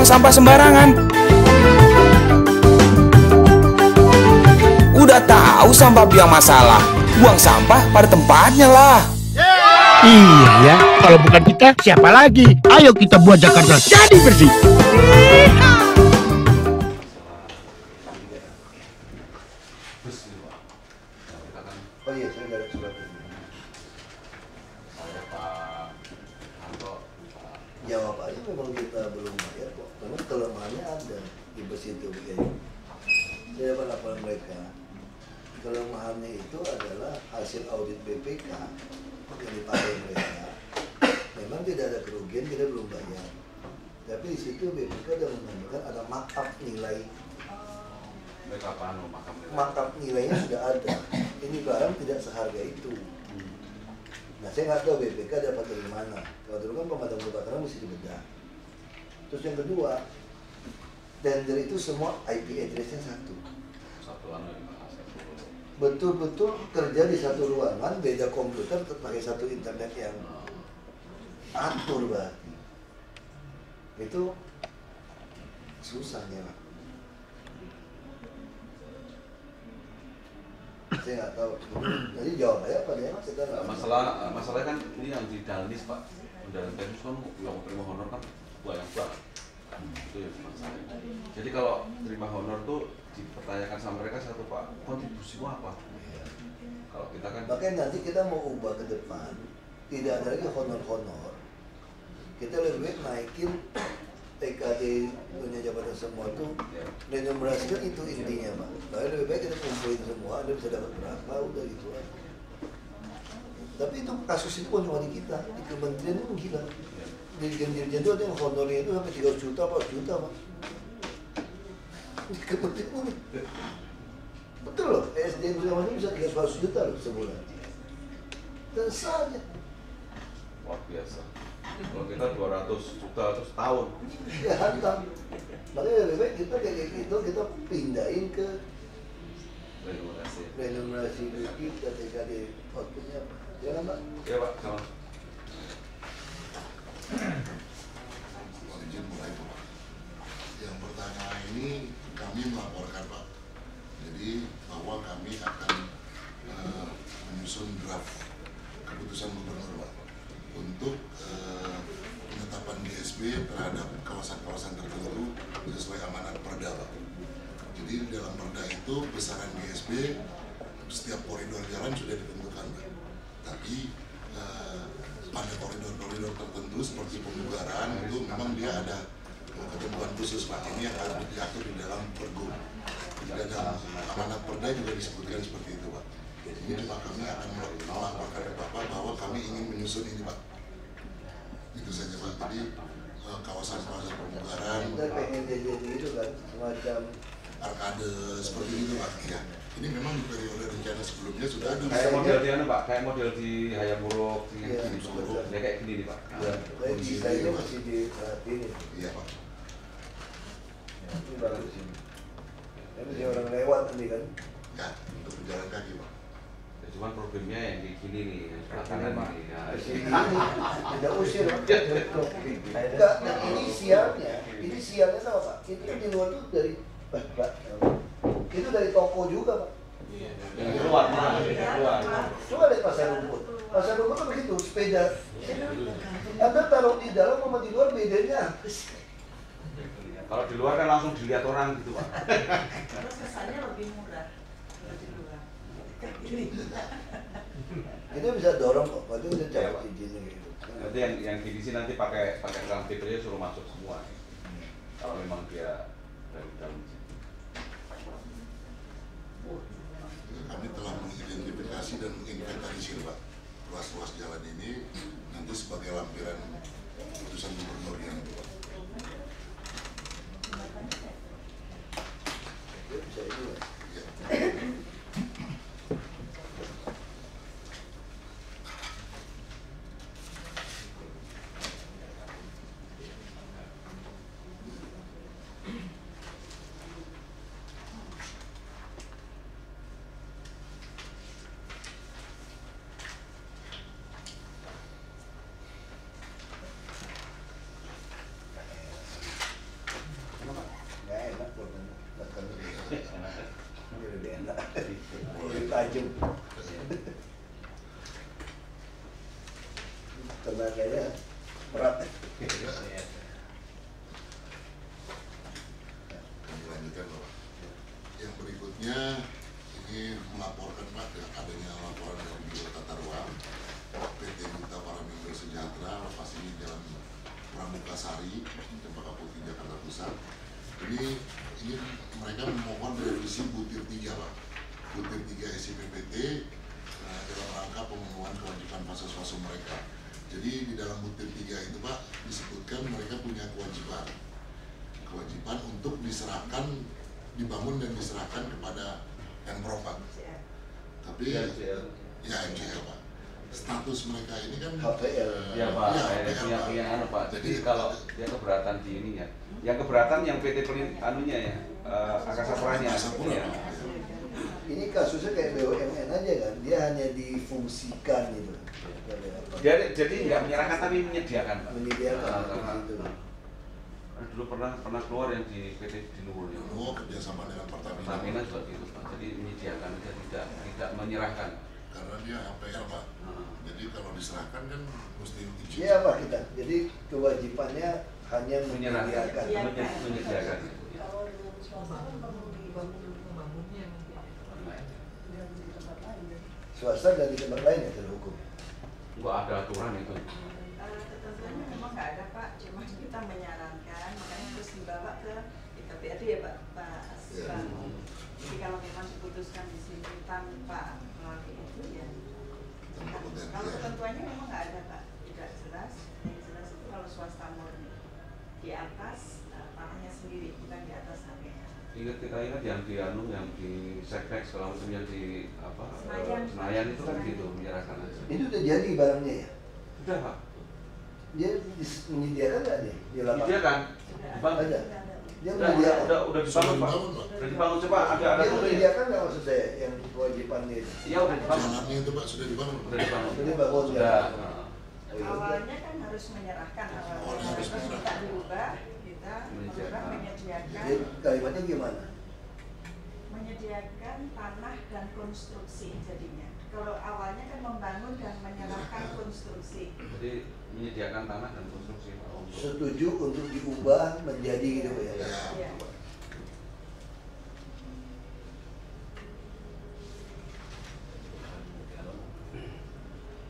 sampah sembarangan. Udah tahu sampah biang masalah, buang sampah pada tempatnya lah. Iya ya, kalau bukan kita, siapa lagi? Ayo kita buat Jakarta jadi bersih. Oh iya, saya nggak ada surat ini. Jawab aja, memang kita belum bayar kok. Memang kelemahannya ada di bus itu begini. Saya dapat laporan mereka. Kelemahannya itu adalah hasil audit BPK yang dipakai mereka. Memang tidak ada kerugian, kita belum bayar. Tapi di situ BPK sudah menambahkan ada markup nilai. Markup nilainya sudah ada. Ini barang tidak seharga itu. Nah, saya nggak tahu BPK dapat dari mana. Kalau dulu kan pemadam kebakaran mesti dibedah. Terus yang kedua, tender itu semua IP address-nya satu. Betul-betul kerja di satu ruangan, beda komputer, pakai satu internet yang atur berarti. Itu susahnya, Pak. Saya nggak tahu. Jadi jawab aja Pak ya. Masalah kan ini yang di Dalnis Pak. Dalam teknis kan yang terima honor kan banyak banget. Itu ya masalahnya. Jadi kalau terima honor tuh dipertanyakan sama mereka satu Pak, kontribusi apa? Kalau kita kan. Makanya nanti kita mau ubah ke depan, tidak ada lagi honor-honor. Kita lebih baik naikin TKD punya jabatan semua itu, renumerasikan itu intinya Pak. Lalu lebih baik kita kumpulin semua, Anda bisa dapat berapa, udah gitu aja. Tapi itu kasus itu bukan cuma di kita, di kementerian itu gila. Dirjen-dirjen itu ada yang honornya itu sampai 300 juta, 400 juta Pak. Di kementerian itu. Betul loh, SDM segala bisa 300 juta loh sebulan. Dan saja. Luar biasa. Kalau kita 200 juta terus tahun. Ya hantam. Makanya lebih baik kita kayak gitu, kita pindahin ke renumerasi kita TKD outputnya apa? Ya kan Pak? Ya Pak, sama. Izin mulai Pak. Yang pertama ini kami melaporkan Pak. Jadi bahwa kami akan menyusun draft keputusan gubernur Pak untuk penetapan GSB terhadap kawasan-kawasan tertentu sesuai amanat Perda Pak. Jadi dalam Perda itu besaran GSB setiap koridor jalan sudah ditentukan Pak. Tapi pada koridor-koridor tertentu seperti pemugaran itu memang dia ada ketentuan khusus Pak. Ini yang harus diatur di dalam Pergub. Jadi dalam amanat Perda juga disebutkan seperti itu Pak. Jadi Pak kami akan melaporkan ke Bapak bahwa kami ingin menyusun ini Pak. Itu saja Pak. Jadi kawasan-kawasan pemugaran. Kita pengen jadi itu kan semacam arkade seperti itu Pak. Ya. Ini memang di periode rencana sebelumnya sudah ada. Kayak model di mana Pak? Kayak model di Hayamuruk, di gini ya kayak gini nih Pak. ya, bisa itu masih diperhatiin. Iya Pak. Ini baru di sini. Ini dia orang lewat ini kan. Ya, untuk berjalan kaki Pak. Ya, cuman problemnya yang di gini nih, yang sebelah kanan ini. Nah, Ini tidak usir Pak. Enggak, ini siangnya sama Pak. Itu di luar tuh dari Pak. Itu dari toko juga Pak. yang keluar mana? Keluar. Coba lihat pasar rumput. Pasar rumput kan begitu, sepeda. Anda taruh di dalam sama di luar bedanya. Kalau di luar kan langsung dilihat orang gitu Pak. Terus kesannya lebih murah kalau di luar. Itu bisa dorong kok, waktu udah cabut izinnya gitu. Nanti yang di sini nanti pakai rang filternya suruh masuk semua. Kalau memang dia dari dalam. Kami telah mengidentifikasi dan menginventarisir Pak ruas-ruas jalan ini nanti sebagai lampiran keputusan gubernur yang itu Pak. Bisa itu ya. Ya. macam. Tenaganya berat. Kami lanjutkan Bapak. Yang berikutnya ini melaporkan Pak adanya laporan dari Biro Tata Ruang PT Duta Paramin Bersejahtera pas ini Jalan Pramuka Sari, Cempaka Putih, Jakarta Pusat. Ini mereka memohon revisi butir 3 Pak. Butir 3 SIPPT dalam rangka pemenuhan kewajiban fase-fase mereka. Jadi di dalam butir 3 itu Pak disebutkan mereka punya kewajiban untuk diserahkan, dibangun dan diserahkan kepada Pemprov Pak. Tapi ya MCL Pak. Status mereka ini kan HPL. Ya Pak, yang Pak. Jadi kalau dia keberatan di ini ya, yang keberatan yang PT anunya ya, Angkasa Puranya. Ya. Ini kasusnya kayak BUMN aja kan, dia hanya difungsikan gitu. Jadi nggak menyerahkan tapi menyediakan Pak. Menyediakan gitu. Dulu pernah keluar yang di PT Diluhur ya. Kerjasama dengan Pertamina. Pertamina juga gitu Pak. Jadi menyediakan, tidak menyerahkan. Karena dia HPL Pak. Jadi kalau diserahkan kan mesti izin. Iya Pak kita. Jadi kewajibannya hanya menyediakan. Menyediakan. Kalau swasta kan perlu membangunnya. Swasta dan di tempat lain ya terhukum. Nggak ada aturan itu. Ketentuannya memang nggak ada Pak, cuma kita menyarankan, makanya terus dibawa ke KPRD ya Pak Asifan. Jadi kalau memang diputuskan di sini tanpa melalui itu ya. Kalau ketentuannya memang nggak ada Pak, tidak jelas. Yang jelas itu kalau swasta murni di atas tanahnya sendiri, bukan di atas HPL. Kita ingat yang di yang di Seknek segala macam yang di Senayan itu kan gitu menyerahkan aja. Itu udah jadi barangnya ya? Sudah Pak. Dia menyediakan nggak dia? Di lapangan? Menyediakan. Dibangun. Ada. Dia Udah menyediakan. dibangun Pak. Udah dibangun coba ada Dia fotonya. menyediakan nggak maksud saya yang kewajibannya itu? Iya udah dibangun. Jalannya itu Pak sudah dibangun. Udah dibangun. Jadi bangun Sudah. ya. Awalnya kan harus menyerahkan awalnya, terus minta diubah, kita merubah menyediakan. Jadi kalimatnya gimana? Menyediakan tanah dan konstruksi jadinya. Kalau awalnya kan membangun dan menyerahkan konstruksi. Jadi menyediakan tanah dan konstruksi Pak. Setuju untuk diubah menjadi gitu ya? Ya.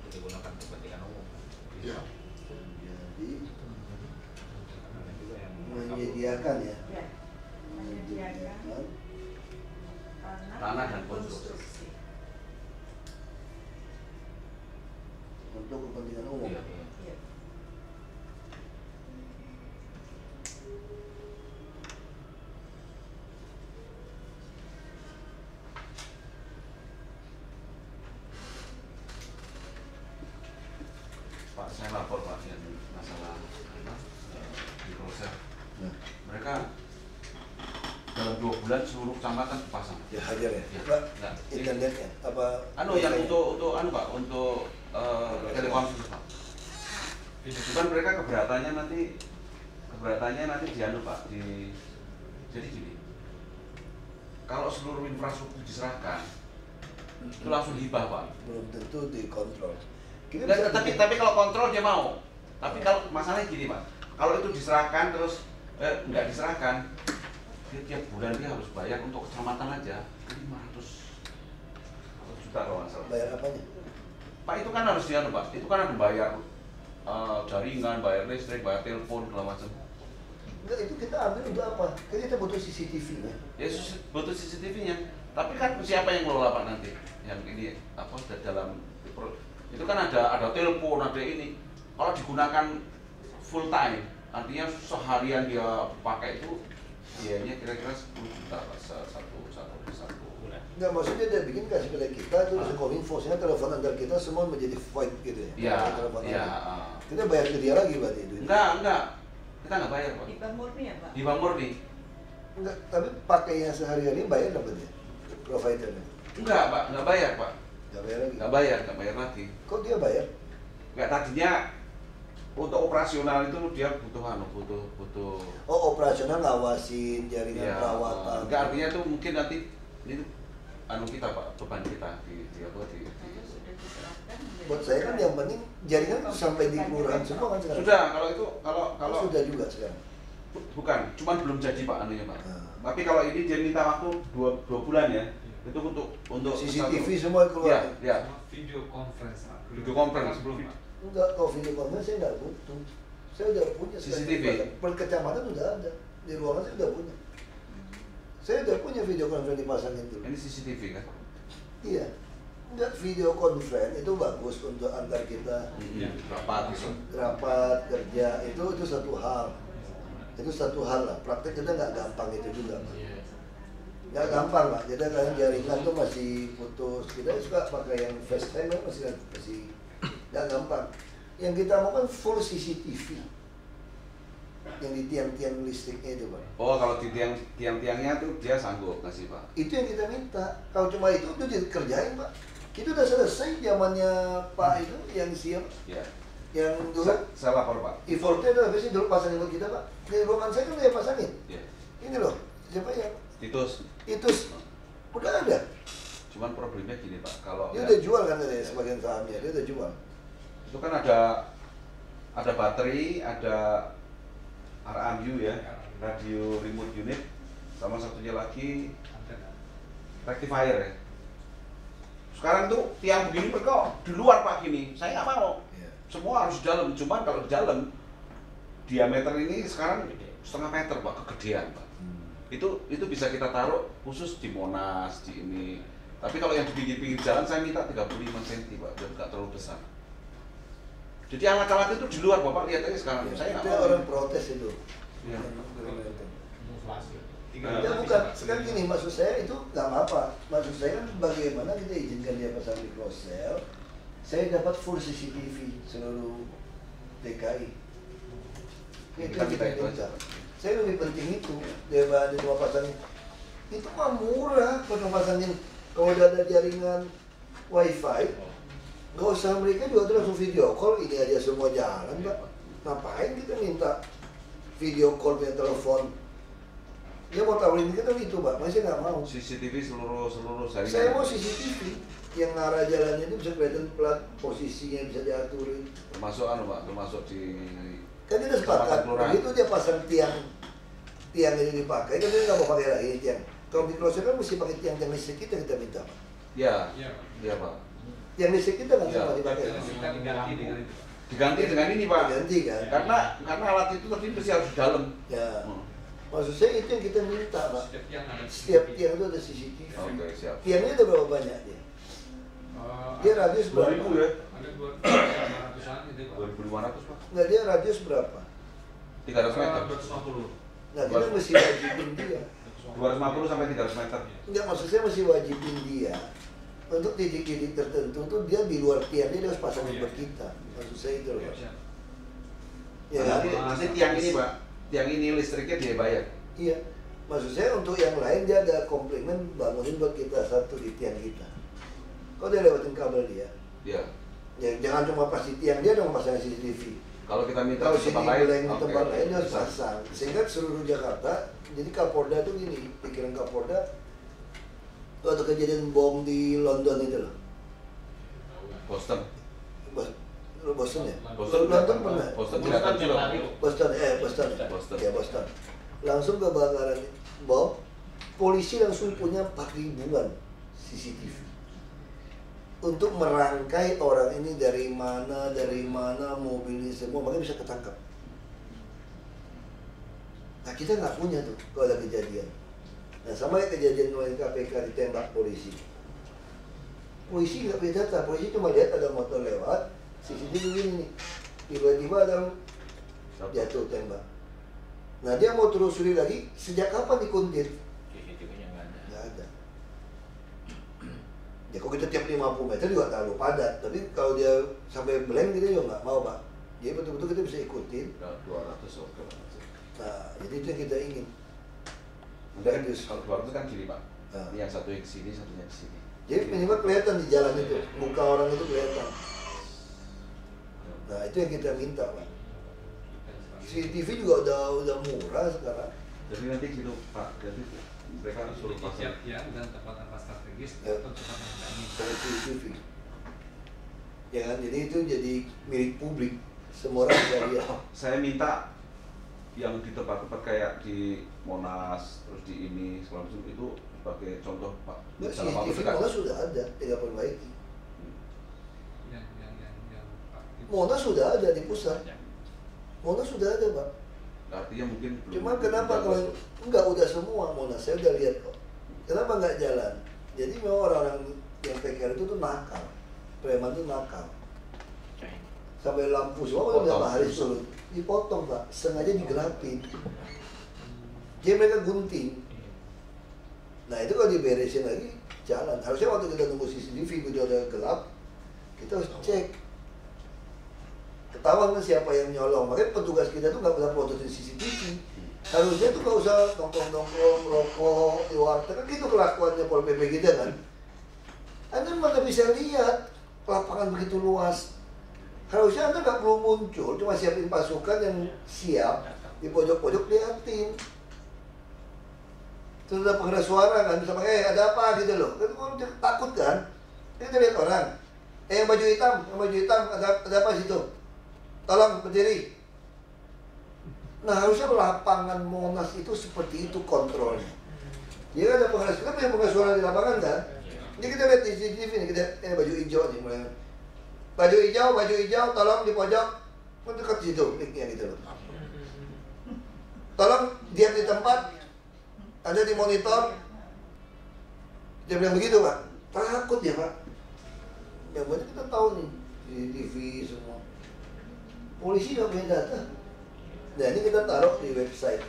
Digunakan kepentingan umum. Iya. Jadi menyediakan ya? Ya. Menyediakan Tanah dan konstruksi. Untuk kepentingan umum. Iya. Iya. Pak, saya lapor Pak yang masalah di Kroser. Nah. Mereka dalam 2 bulan seluruh kecamatan dipasang. Ya hajar ya? Ya. Pak, Nah, internetnya apa? yang untuk Pak, untuk telekonferensi Pak. Cuman mereka keberatannya nanti di Pak, jadi gini. Kalau seluruh infrastruktur diserahkan, itu langsung hibah Pak. Belum tentu dikontrol. Kita Nggak, bisa tapi kalau kontrol dia mau. Tapi kalau masalahnya gini Pak, kalau itu diserahkan terus nggak diserahkan, dia tiap bulan dia harus bayar untuk kecamatan aja 500 juta kalau nggak salah. bayar apanya? Pak itu kan harus dianu Pak, itu kan ada bayar jaringan, bayar listrik, bayar telepon segala macam. Enggak, itu kita ambil untuk apa? Kan kita butuh CCTV-nya. Ya butuh CCTV-nya. Tapi kan siapa yang ngelola Pak nanti? Yang ini dalam itu kan ada telepon, ada ini. Kalau digunakan full time, artinya seharian dia pakai itu, biayanya kira-kira 10 juta Pak, satu. Enggak, maksudnya dia bikin kasih pada kita terus kominfo, sehingga telepon antar kita semua menjadi void gitu ya. Iya, Telepon iya. antar. Kita bayar ke dia lagi berarti itu. Enggak. Kita nggak bayar Pak. Di Bank Murni ya Pak? Di Bank Murni. Enggak, tapi pakainya sehari-hari bayar apa dia? Providernya. Enggak Pak, nggak bayar Pak. Enggak bayar lagi. Nggak bayar lagi. Kok dia bayar? Nggak, tadinya untuk operasional itu dia butuh. Oh, operasional ngawasin jaringan Ya, perawatan. enggak, artinya itu mungkin nanti itu anu kita Pak, beban kita di apa di Sudah diterapkan. Buat saya kan yang penting jaringan itu sampai di kelurahan semua kan sekarang. sudah. Kalau itu kalau Sudah juga sekarang. bukan, cuman belum jadi Pak anunya Pak. Nah. Tapi kalau ini dia minta waktu 2 bulan ya, itu untuk CCTV satu- semua keluar. Ya. Video conference Pak. Video conference. Belum Pak. Enggak, kalau video conference saya nggak butuh. Saya udah punya CCTV? Per kecamatan udah ada. Di ruangan saya udah punya. Saya udah punya video conference dipasangin dulu. Ini CCTV kan? Iya. Enggak, video conference itu bagus untuk antar kita Rapat gitu. rapat kerja itu satu hal. Itu satu hal lah. Praktek kita nggak gampang itu juga. Pak. Nggak gampang Pak. Jadi kan jaringan tuh masih putus. Kita suka pakai yang FaceTime kan masih nggak gampang. Yang kita mau kan full CCTV. Yang di tiang-tiang listriknya itu Pak. Oh, kalau di tiang-tiangnya tuh dia sanggup ngasih Pak. Itu yang kita minta. Kalau cuma itu dikerjain Pak. Kita udah selesai zamannya Pak itu yang siap, Ya. yang dulu Saya lapor Pak. e-forte itu habis dulu pasangin buat kita Pak. Di ruangan saya kan udah pasangin. Ya. Ini loh, siapa yang Titus. itu udah ada. Cuman problemnya gini Pak, kalau Dia ya, udah jual kan dari sebagian sahamnya, dia udah jual. itu kan ada baterai, ada RMU ya, radio remote unit, sama satunya lagi Antena. rectifier ya. Sekarang tuh tiang begini kok di luar Pak gini, saya nggak mau. Iya. Semua harus di dalam, cuman kalau di dalam diameter ini sekarang 1,5 meter Pak, kegedean Pak. Itu bisa kita taruh khusus di Monas, di ini. Tapi kalau yang di pinggir-pinggir jalan saya minta 35 cm Pak, biar nggak terlalu besar. Jadi alat-alat itu di luar Bapak lihat aja sekarang. Saya nggak Itu mau. orang protes itu. Iya. Ya bukan, sekarang gini maksud saya itu nggak apa-apa. Maksud saya kan bagaimana kita izinkan dia pasang di close cell. Saya dapat full CCTV seluruh DKI. Itu Kita yang kita itu minta. aja. Saya lebih penting itu daripada cuma pasangin. Itu mah murah kalau pasangin. Kalau udah ada jaringan WiFi, nggak usah mereka juga tuh langsung video call. Ini aja semua jalan Pak. Ngapain kita minta video call punya telepon? Dia mau tawarin kita itu Pak, masih nggak mau. CCTV seluruh jaringan. Saya mau CCTV yang ngarah jalannya itu bisa kelihatan plat posisinya bisa diaturin. Termasuk Pak, termasuk di Kan kita sepakat, Kelurahan. begitu dia pasang tiang ini dipakai, kan dia nggak mau pakai lagi tiang. Kalau di closet kan mesti pakai tiang listrik kita minta Pak. Ya, Iya. iya Pak. Tiang listrik kita nggak Ya. semua dipakai. Kita diganti dengan itu. Diganti dengan ini Pak. Ganti kan? Karena alat itu tadi mesti harus di dalam. Ya. Hmm. Maksud saya itu yang kita minta Pak. Setiap tiang ada. Setiap tiang itu ada CCTV. Oke, siap. Tiangnya ada berapa banyak dia? Dia radius 2000 berapa? ya? Ada 200-an itu Pak. 2500 Pak. Nggak, dia radius berapa? 300 meter. 250. Nah, kita mesti wajibin dia. 250 sampai 300 meter. Enggak, maksud saya mesti wajibin dia untuk titik-titik tertentu tuh dia di luar tiang dia harus pasangin buat kita. Maksud saya itu loh. Iya, Pak. siap. Ya, Nanti tiang ini Pak, tiang ini listriknya dia bayar. iya. Maksud saya untuk yang lain dia ada komplimen bangunin buat kita satu di tiang kita. Kalau dia lewatin kabel dia, Iya. ya jangan cuma pas di tiang dia dong pasang CCTV. Kalau kita minta Kalau di sini tempat lain, boleh oke, tempat lain dia harus bisa. pasang. Sehingga seluruh Jakarta, jadi Kapolda tuh gini, pikiran Kapolda tuh ada kejadian bom di London itu loh. Boston. Boston ya? Boston London pernah? Boston tidak tahu juga. Boston. Boston. Ya Boston. Langsung kebakaran bom, polisi langsung punya 4.000-an CCTV untuk merangkai orang ini dari mana mobil ini semua, makanya bisa ketangkap. Nah kita nggak punya tuh kalau ada kejadian. Nah sama kayak kejadian kemarin KPK ditembak polisi. Polisi nggak punya data, polisi cuma lihat ada motor lewat, CCTV begini nih, tiba-tiba ada jatuh tembak. Nah dia mau telusuri lagi, sejak kapan dikuntit? Nggak ada. Ya kalau kita tiap 50 meter juga terlalu padat, tapi kalau dia sampai blank kita juga nggak mau Pak. Jadi betul-betul kita bisa ikutin. 200 oke. Nah jadi itu yang kita ingin. Nanti kan kalau 200 kan gini Pak. Nah. Ini yang satu yang sini, satunya ke sini. Jadi minimal kelihatan di jalan itu, muka orang itu kelihatan. Nah itu yang kita minta Pak. CCTV juga udah murah sekarang. Jadi nanti gitu Pak, jadi mereka suruh pasang. Ya, dan tempat-tempat strategis Ya. atau tempat yang tidak ingin. Kalau CCTV. Ya kan, jadi itu jadi milik publik. Semua orang bisa lihat. Saya minta yang di tempat-tempat kayak di Monas, terus di ini, segala macam itu sebagai contoh Pak. Nggak, Dalam waktu CCTV dekat. Monas sudah ada, tinggal perbaiki. Yang Pak. Monas sudah ada di pusat. Monas sudah ada, Pak. Artinya mungkin belum. Cuma kenapa kalau enggak udah semua Monas, saya udah lihat kok. Kenapa nggak jalan? Jadi memang orang-orang yang PKR itu tuh nakal. Preman tuh nakal. Sampai lampu semua udah Potong. matahari turun. Dipotong, Pak. Sengaja digelapin. Jadi mereka gunting. Nah itu kalau diberesin lagi, jalan. Harusnya waktu kita nunggu CCTV, udah gelap, kita harus cek. Ketahuan kan siapa yang nyolong. Makanya petugas kita tuh nggak pernah prototin CCTV. Harusnya tuh nggak usah nongkrong-nongkrong, rokok, di warteg. Kan gitu kelakuannya Pol PP kita kan. Anda mana bisa lihat lapangan begitu luas. Harusnya Anda nggak perlu muncul, cuma siapin pasukan yang siap di pojok-pojok liatin. Terus ada pengeras suara kan, bisa pakai ada apa gitu loh. Kan orang takut kan. Kita lihat orang. Yang baju hitam, ada apa situ? Tolong berdiri. Nah harusnya lapangan Monas itu seperti itu kontrolnya. Dia kan ada pengeras, kita punya pengeras suara di lapangan kan. Jadi kita lihat di CCTV nih, kita ini baju hijau nih mulai. Baju hijau, tolong di pojok, mendekat situ, kliknya gitu loh. Tolong diam di tempat, ada di monitor. Dia bilang begitu Pak, takut ya Pak. Ya banyak kita tahu nih di TV semua. Polisi nggak punya data. Nah ini kita taruh di website.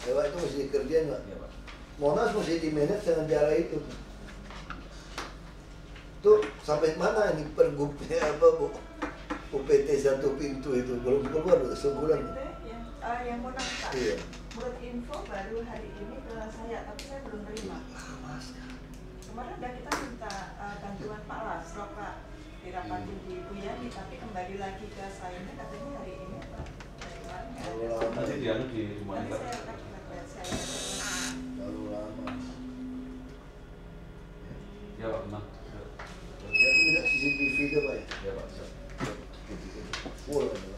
Ya Pak itu mesti dikerjain Pak. Iya, Pak. Monas mesti di-manage dengan cara itu. Tuh sampai mana ini pergubnya apa Bu? UPT satu pintu itu belum keluar sebulan. Yang Monas Pak. Iya. Menurut info baru hari ini ke saya, tapi saya belum terima. Kemarin udah kita minta bantuan Pak Laslo Pak dirapatin di Buyani, tapi kembali lagi ke saya katanya hari ini Pak. Dari kemarin nggak ada. Nanti di anu di Nanti monitor. saya lihat saya. Terlalu lama. Ya Pak, Bang. Ya itu tidak CCTV itu Pak ya. Ya Pak. Siap. Full kan Pak.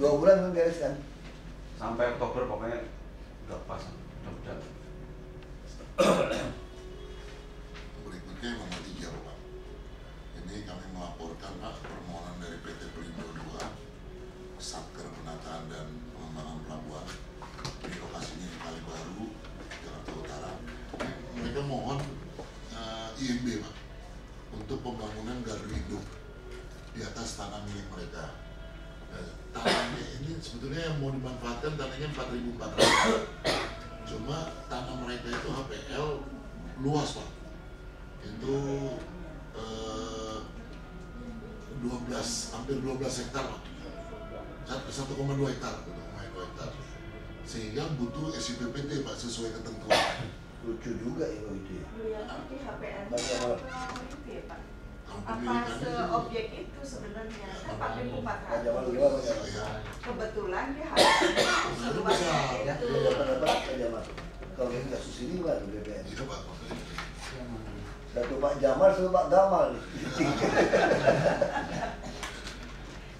2 bulan kan beres kan? Sampai Oktober pokoknya udah pas, mudah-mudahan. Berikutnya yang nomor 3 Pak. Ini kami melaporkan Pak permohonan dari PT Pelindo 2 Satker Penataan dan Pengembangan Pelabuhan di lokasinya di Kalibaru, Jakarta Utara. Mereka mohon IMB Pak untuk pembangunan gardu induk di atas tanah milik mereka. Tanahnya ini sebetulnya yang mau dimanfaatkan tanahnya 4.400. Cuma tanah mereka itu HPL luas Pak. Itu hampir 12 hektar Pak. 1,2 hektar, 1,2 hektar. Sehingga butuh SIPPT Pak sesuai ketentuan. Lucu juga ya kalau itu ya. Lihat di HPN Banyak banget. itu ya Pak. Tahun Apa pemilikannya seobjek itu sebenarnya kan Panjang 4.400. malu gimana ya? ya. Kebetulan di HPN seluasnya itu. Belum dapat Pak Jamal. Kalau ini kasus ini kan BPN. Iya Pak. Satu Pak Jamal, satu Pak Gamal nih.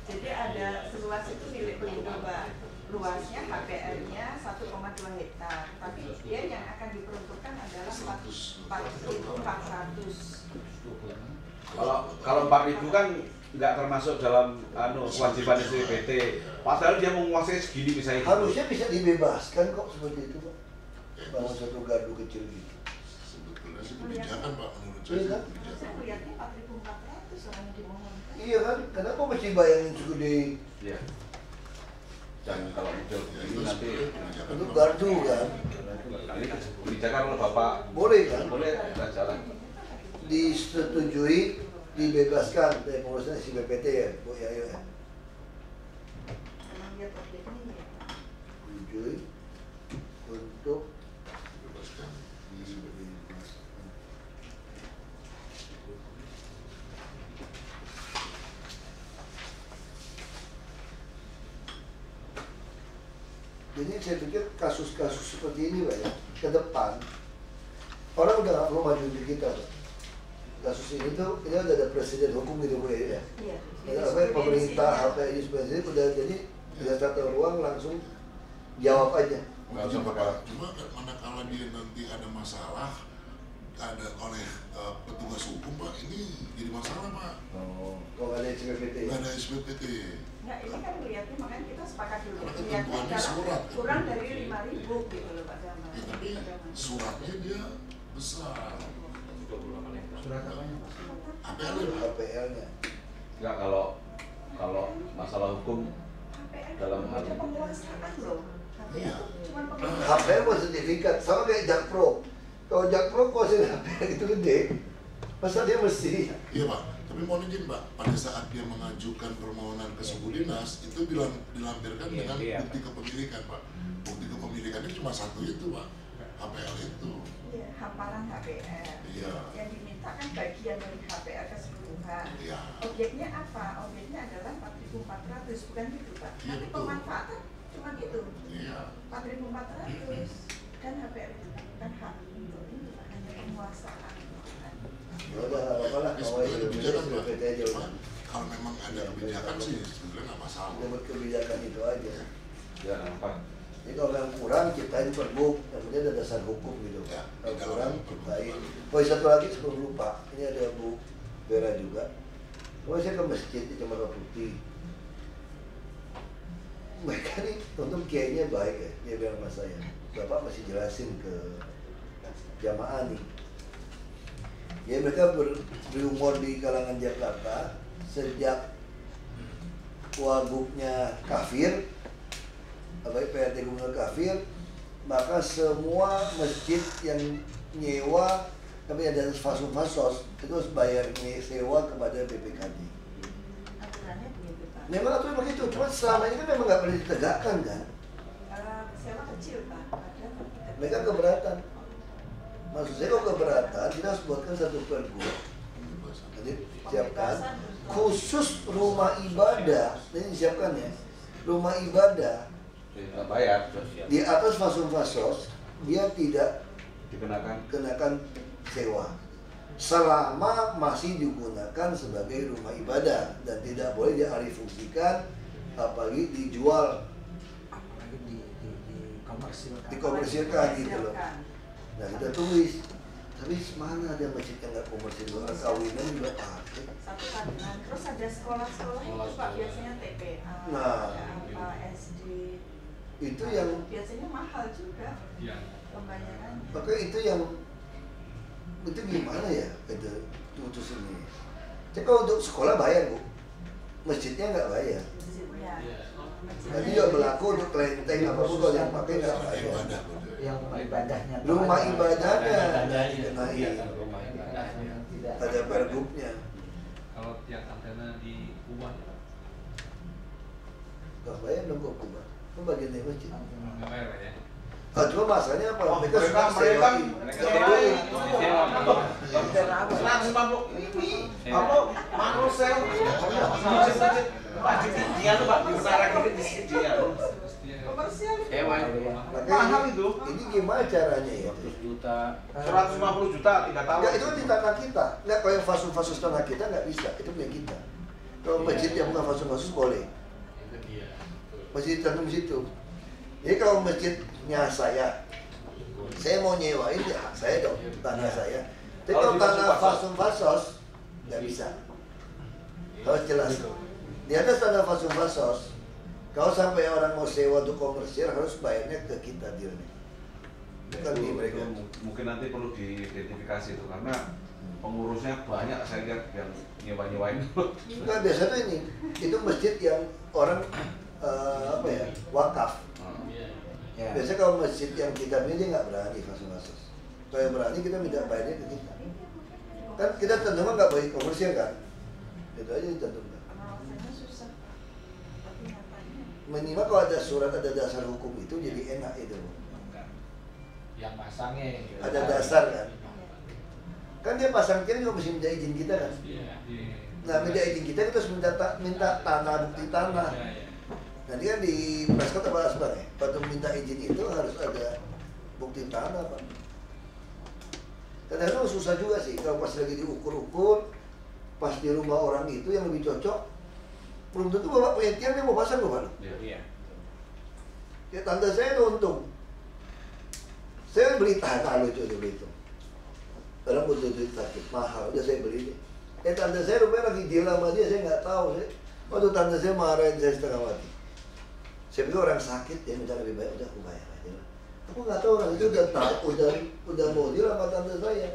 Jadi ada seluas itu milik Pelindo Pak. Luasnya HPL-nya 1,2 hektar. Tapi dia yang akan diperuntukkan adalah 4.400. Kalau 4.000 kan nggak termasuk dalam kewajiban SPPT. Padahal dia menguasai segini misalnya. Harusnya bisa dibebaskan kok seperti itu Pak. Bangun satu gardu kecil gitu. Sebetulnya sih kebijakan Pak menurut Iya saya. kan? Kebijakan. Saya melihatnya 4.400 orang yang dimohonkan. Iya kan? Kenapa mesti bayangin segede Iya. Dan kalau model begini nanti itu gardu kan? ini kebijakan oleh Bapak Boleh kan? boleh kita jalan. Disetujui, dibebaskan dari pengurusan SIPPT ya, Bu ya. Memang lihat objeknya ya Pak. Setujui untuk Bebaskan. Jadi saya pikir kasus-kasus seperti ini Pak ya, ke depan orang udah nggak perlu maju di kita Pak. Kasus ini tuh, ini udah ada presiden hukum gitu Bu ya. Iya. Ada apa ya, pemerintah, HPI presiden udah jadi udah satu ruang langsung jawab aja. Nggak usah berapa. Cuma manakala dia nanti ada masalah ada oleh petugas hukum Pak, ini jadi masalah Pak. Oh, kalau ada SPPT. Nggak ada SPPT. Nggak, ini kan lihatnya makanya kita sepakat dulu. Karena Lihatnya ketentuannya adalah surat. kurang dari 5.000 gitu loh Pak Damar. Ya, tapi suratnya dia besar. Surat apanya Pak? APL HPL-nya. Enggak, kalau masalah hukum HPL dalam hal ada penguasaan loh. Iya. Cuma penguasaan. HPL buat sertifikat, sama kayak Jakpro. Kalau Jakpro kuasa HPL itu gede, masa dia mesti? Iya Pak, tapi mohon izin Pak, pada saat dia mengajukan permohonan ke suku dinas itu dilampirkan dengan bukti kepemilikan Pak. Bukti kepemilikannya cuma satu itu Pak, HPL itu. Iya, hamparan HPL. Iya. Yang diminta kan bagian dari HPL keseluruhan. Iya. Objeknya apa? Objeknya adalah 4.400, bukan gitu Pak. Iya, Tapi betul. pemanfaatan cuma gitu. Iya. 4.400 dan HPL itu bukan hak untuk ini Pak, hanya penguasaan. Ya udah nggak apa-apa lah, Ini kalau sebetulnya itu kebijakan Pak. SPPT aja Cuma udah. kalau memang ada kebijakan sih sebenarnya nggak masalah. Buat kebijakan itu aja. ya apa? Jadi kalau yang kurang ciptain perbuk, kemudian ada dasar hukum gitu. Ya, Kalau di dalam kurang perbuk. ciptain. Oh satu lagi sebelum lupa, ini ada Bu Vera juga. Kemarin saya ke masjid di Cemara Putih. Mereka nih untung kiainya baik ya, dia bilang sama saya, Bapak masih jelasin ke jamaah nih. Ya mereka berumur di kalangan Jakarta sejak wagubnya kafir, apalagi PRT Gubernur kafir, maka semua masjid yang nyewa tapi ada fasos itu harus bayar sewa kepada BPKB. Aturannya begitu Pak. Memang aturan begitu, cuma selama ini kan memang nggak pernah ditegakkan kan. Sewa kecil Pak. Ada Mereka keberatan. Maksud saya kalau keberatan, kita harus buatkan satu pergub. Jadi siapkan khusus rumah ibadah, ini disiapkan ya. Rumah ibadah Nggak bayar, di atas fasos dia tidak dikenakan sewa selama masih digunakan sebagai rumah ibadah dan tidak boleh dialihfungsikan apalagi dijual, Apalagi dikomersilkan. dikomersilkan gitu loh. Nah kita tulis, tapi mana ada masjid yang nggak komersil, orang kawinan juga pakai. satu kabinan. Terus ada sekolah-sekolah itu Pak, biasanya TPA, Nah. ada apa, SD. Itu yang biasanya mahal juga Iya. pembayarannya. maka itu gimana ya itu putus ini. Jadi kalau untuk sekolah bayar Bu, masjidnya nggak bayar. Masjidnya. Nanti juga berlaku untuk kelenteng apapun kalau yang pakai nggak bayar. Ibadah. Yang rumah ibadahnya. Rumah ibadahnya Ibadahnya. dikenain, Tidak. ada pergubnya. Kalau tiang antena diubah ya Pak, Nggak bayar dong kok kubah. Itu bagian dari masjid. nggak bayar Pak ya? Ah, cuma masalahnya apa? Oh, mereka suka mereka sewain. mereka Nggak sewain. boleh. Langsung mampu ini apa makro sel Pak di dia tuh Pak di utara kiri di sini dia Komersial itu. Makanya mahal itu ini gimana caranya ya? 150 juta 3 tahun. Enggak, itu kan di tanah kita. Enggak, kalau yang fasus-fasus tanah kita nggak bisa, itu punya kita. Kalau masjid yang bukan fasus-fasus boleh. Masjid tertentu di situ. Jadi kalau masjidnya saya mau nyewain ya hak saya dong, tanah saya. Tapi kalau tanah fasus-fasos nggak bisa. Harus jelas. Di atas tanah fasus-fasos, kalau sampai orang mau sewa untuk komersial harus bayarnya ke kita dealnya. Bukan di mereka. Mungkin nanti perlu diidentifikasi itu karena pengurusnya banyak saya lihat yang nyewa-nyewain. Enggak, biasanya ini itu masjid yang orang apa ya, wakaf. Ya. Biasanya kalau masjid yang kita punya dia nggak berani fasus-fasus. Kalau yang berani kita minta bayarnya ke kita. Kan kita tentunya nggak baik komersial kan. Itu aja ditentukan. Pengawasannya susah. Tapi nyatanya. Minimal kalau ada surat, ada dasar hukum itu jadi enak itu. Yang pasangnya. Ada dasar kan. Kan dia pasang kiri juga mesti minta izin kita kan. Iya. Nah minta izin kita harus minta tanah, bukti tanah. Nanti kan di Prescott apa Asbar ya, waktu minta izin itu harus ada bukti tanah Pak. Kadang-kadang susah juga sih kalau pas lagi diukur-ukur, pas di rumah orang itu yang lebih cocok, belum tentu bapak punya tiang yang mau pasang loh Pak. Iya. Ya tante saya itu untung, saya beli tanah lucu dulu itu, orang butuh duit sakit mahal, udah saya beli. Tante saya rupanya lagi deal sama dia, saya nggak tahu sih. Waktu tante saya marahin saya setengah mati. Saya pikir orang sakit ya minta lebih baik, udah aku bayar aja lah. Aku nggak tahu orang itu udah tahu, udah mau deal sama tante saya.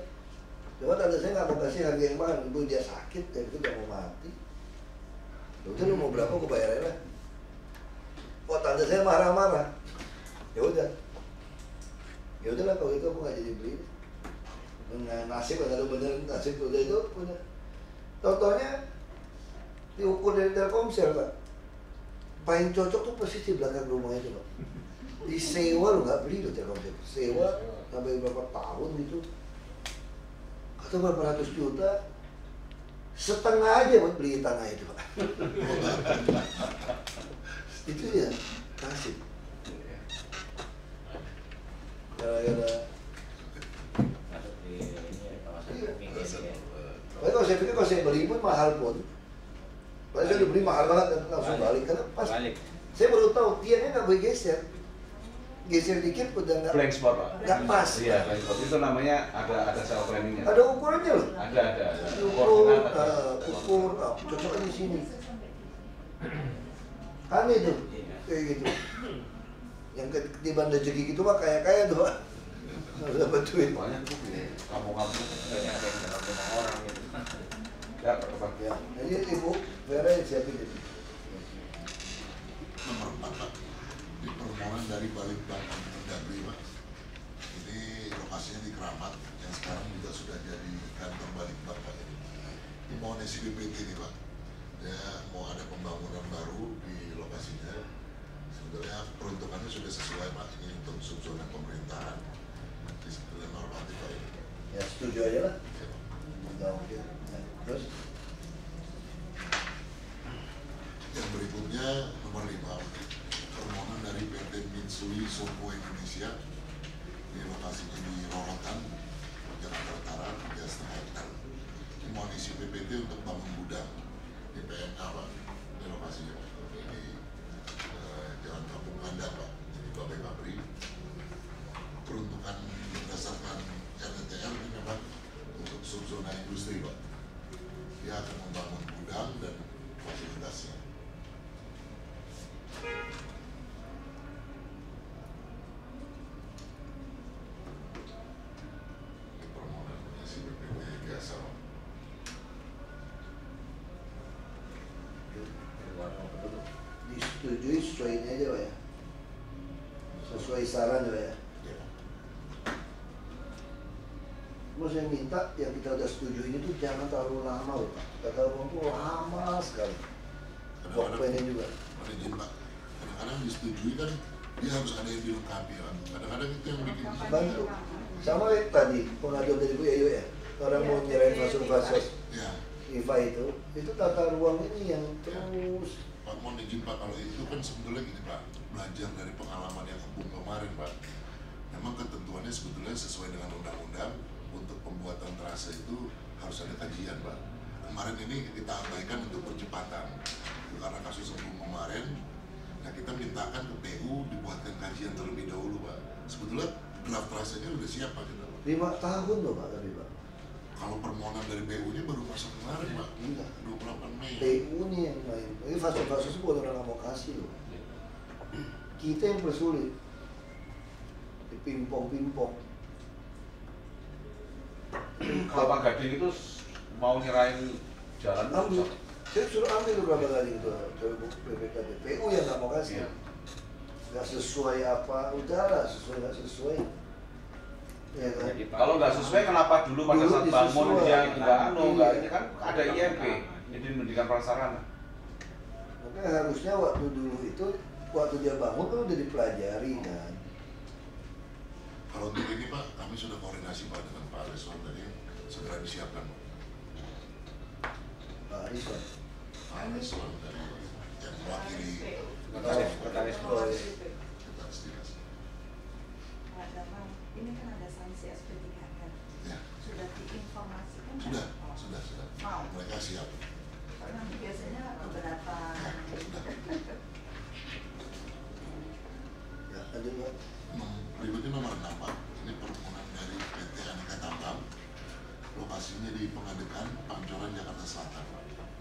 Cuma tante saya nggak mau kasih harga yang mahal, ibu dia sakit, dan itu udah mau mati. Udah lu mau berapa aku bayar aja lah. Kok tante saya marah-marah, ya udah lah kalau itu aku nggak jadi beli. Dengan nasib nggak ada bener nasib udah itu punya. Contohnya diukur dari Telkomsel Pak, paling cocok tuh persis di belakang rumah itu Pak. Disewa lo nggak beli lo Telkomsel, sewa sampai berapa tahun gitu. Kata berapa ratus juta, setengah aja buat beli tanah itu Pak. Itu ya kasih. Gara-gara. Tapi kalau saya pikir kalau saya beli pun mahal pun. Kalau saya udah beli mahal banget dan langsung balik karena pas. Saya baru tahu tiangnya nggak boleh geser. Geser dikit udah nggak. Blank spot Pak. Nggak pas. Iya, blank spot itu namanya ada cell planningnya. Ada ukurannya loh. Ada. Ukur, cocoknya di sini. Aneh tuh, kayak gitu. Yang ketiban rezeki gitu mah kaya-kaya tuh Pak. Harus dapat duit. Banyak tuh kampung-kampung. Kayaknya ada yang dalam rumah orang gitu. Ya, Pak. Ya, jadi Ibu Vera yang siapin itu. Nomor 4 Pak, di permohonan dari Balitbank Mendagri Pak. Ini lokasinya di Keramat, yang sekarang juga sudah jadi kantor Balitbank Pak. Ini mohon SIBPT nih Pak. Ya mau ada pembangunan baru di lokasinya. Sebenarnya peruntukannya sudah sesuai Pak. Ini untuk subzona pemerintahan. Di sebelah normatif Pak ini. Ya setuju aja lah. Ya, Pak. Udah oke. Ya, terus? Yang berikutnya nomor 5, permohonan dari PT Mitsui Soko Indonesia. Di lokasinya di Rorotan, Jakarta Utara, 3,5 hektar. Ini mohon isi PPT untuk bangun gudang di PMK Pak. Ini lokasinya Pak. Di Jalan Kampung Kandang Pak. Jadi Bapak Pabri. Peruntukan berdasarkan RTTR ini memang untuk subzona industri Pak. Dia akan membangun gudang dan fasilitasnya. Ini permohonan si BPT biasa Pak. Disetujui sesuai ini aja Pak ya. Sesuai saran Pak ya. Ya, Pak. Mau saya minta yang kita udah setuju ini tuh jangan terlalu lama loh Pak. Kata orang tuh lama sekali. Dokumennya juga. Mohon izin Pak. Kadang-kadang disetujui kan dia harus ada yang dilengkapi Pak. Kadang-kadang itu yang bikin Bantu. Sama kayak tadi pengajuan dari Bu Yayu ya. Orang mau nyerahin fasilitas ya. IFA itu tata ruang ini yang terus. Pak, mohon izin Pak, kalau itu kan sebetulnya gini Pak, belajar dari pengalaman yang kebun kemarin Pak. Memang ketentuannya sebetulnya sesuai dengan undang-undang, untuk pembuatan terase itu harus ada kajian Pak. Kemarin ini kita abaikan untuk percepatan, karena kasus sebelum kemarin, nah kita mintakan ke PU dibuatkan kajian terlebih dahulu Pak. Sebetulnya draft terasenya udah siap Pak kita Pak. 5 tahun loh Pak tadi Pak. Kalau permohonan dari PU-nya baru masuk kemarin Pak, Enggak. 28 Mei. PU nih yang main. Ini fase-fase itu buat orang mau kasih loh. Kita yang persulit. Dipimpong-pimpong. Kalau Pak Gading itu mau nyerahin jalan Ambil. Saya suruh ambil beberapa kali itu BPKD. PU yang nggak mau kasih. Iya. Nggak sesuai apa, udahlah sesuai nggak sesuai. Ya kan? Kalau nggak sesuai, kenapa dulu pada Dulu saat bangun disesuai. dia nggak Iya. ini kan ada IMP, jadi pendidikan prasarana. Makanya harusnya waktu dulu itu, waktu dia bangun kan udah dipelajari kan. Kalau untuk ini Pak, kami sudah koordinasi Pak dengan Pak Leswan tadi, segera disiapkan Pak. Pak Ariswan. Pak Leswan dari yang mewakili Notaris. Pak Damar, ini kan ada sanksi SP3 kan? Ya. Sudah diinformasikan? Sudah. Mau? Mereka siap. Karena nanti biasanya keberatan. Sudah. Ya, lanjut Pak. Berikutnya nomor 6 Pak. Ini permohonan dari PT Aneka Tambang. Lokasinya di Pengadekan, Pancoran, Jakarta Selatan.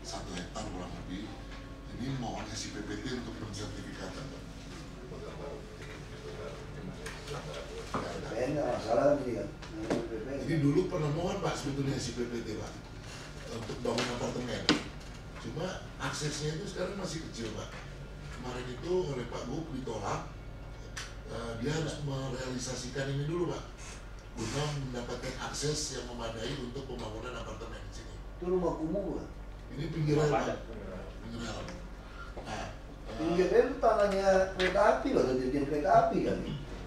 1 hektar kurang lebih. Ini mohon SIPPT untuk pensertifikatan Pak. PPN nggak masalah nih kan. Ini dulu pernah mohon Pak sebetulnya SIPPT Pak untuk bangun apartemen. Cuma aksesnya itu sekarang masih kecil Pak. Kemarin itu oleh Pak Gub ditolak. Dia harus merealisasikan ini dulu Pak, guna mendapatkan akses yang memadai untuk pembangunan apartemen di sini. Itu rumah kumuh Pak. Ini pinggir rel Pak, pinggir rel. Nah, Pinggir rel itu tanahnya kereta api loh, atau dirjen kereta api kan?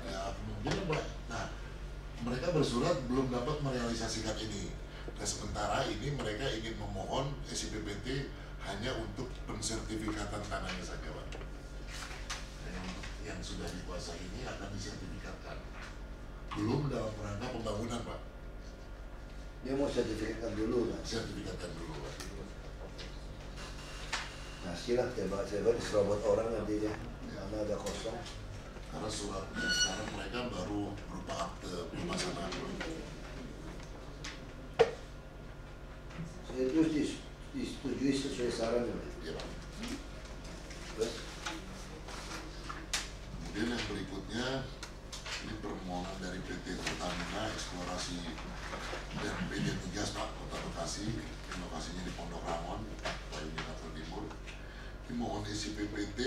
ya mungkin Pak. Nah, mereka bersurat belum dapat merealisasikan ini. Nah, sementara ini mereka ingin memohon SIPPT hanya untuk pensertifikatan tanahnya saja Pak. Yang sudah dikuasai ini akan disertifikatkan, belum dalam rangka pembangunan Pak. Dia mau sertifikatkan dulu kan? Sertifikatkan dulu Pak. Nah silah saya diserobot orang nanti dia, karena ada kosong. Karena suratnya sekarang mereka baru berupa akte pemasangan. Terus disetujui sesuai saran ya Pak? Ya Pak. Terus Kemudian yang berikutnya ini permohonan dari PT Pertamina Eksplorasi dan PT Migas Pak, Kota Bekasi. Ini lokasinya di Pondok Rangon, Bayu Jakarta Timur. Ini mohon SIPPT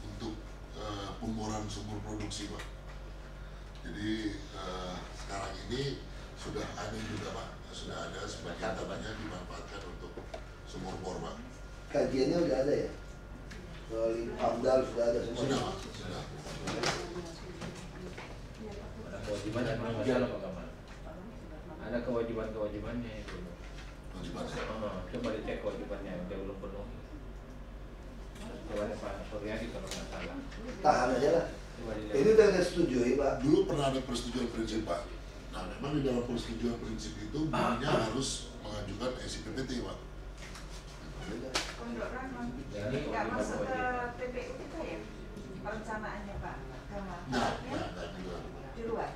untuk pemboran sumur produksi Pak. Jadi sekarang ini sudah ada juga Pak, sudah ada sebagian tanahnya dimanfaatkan untuk sumur bor Pak. kajiannya udah ada ya? Soal AMDAL sudah ada semua? Sudah Pak, sudah. Kewajiban dan penanggung jawab. Ada kewajibannya itu. Kewajiban. Coba dicek kewajibannya, dia belum penuh. Coba Pak Suryadi kalau nggak salah. Tahan aja lah. Coba dilihat. Itu udah disetujui Pak. Dulu pernah ada persetujuan prinsip Pak. Nah memang di dalam persetujuan prinsip itu bunyinya harus mengajukan SIPPT Pak. Pondok Rangon. Jadi Nggak masuk ke kewajiban. TPU kita ya? Perencanaannya Pak. Kamar. Nah di luar. Di luar.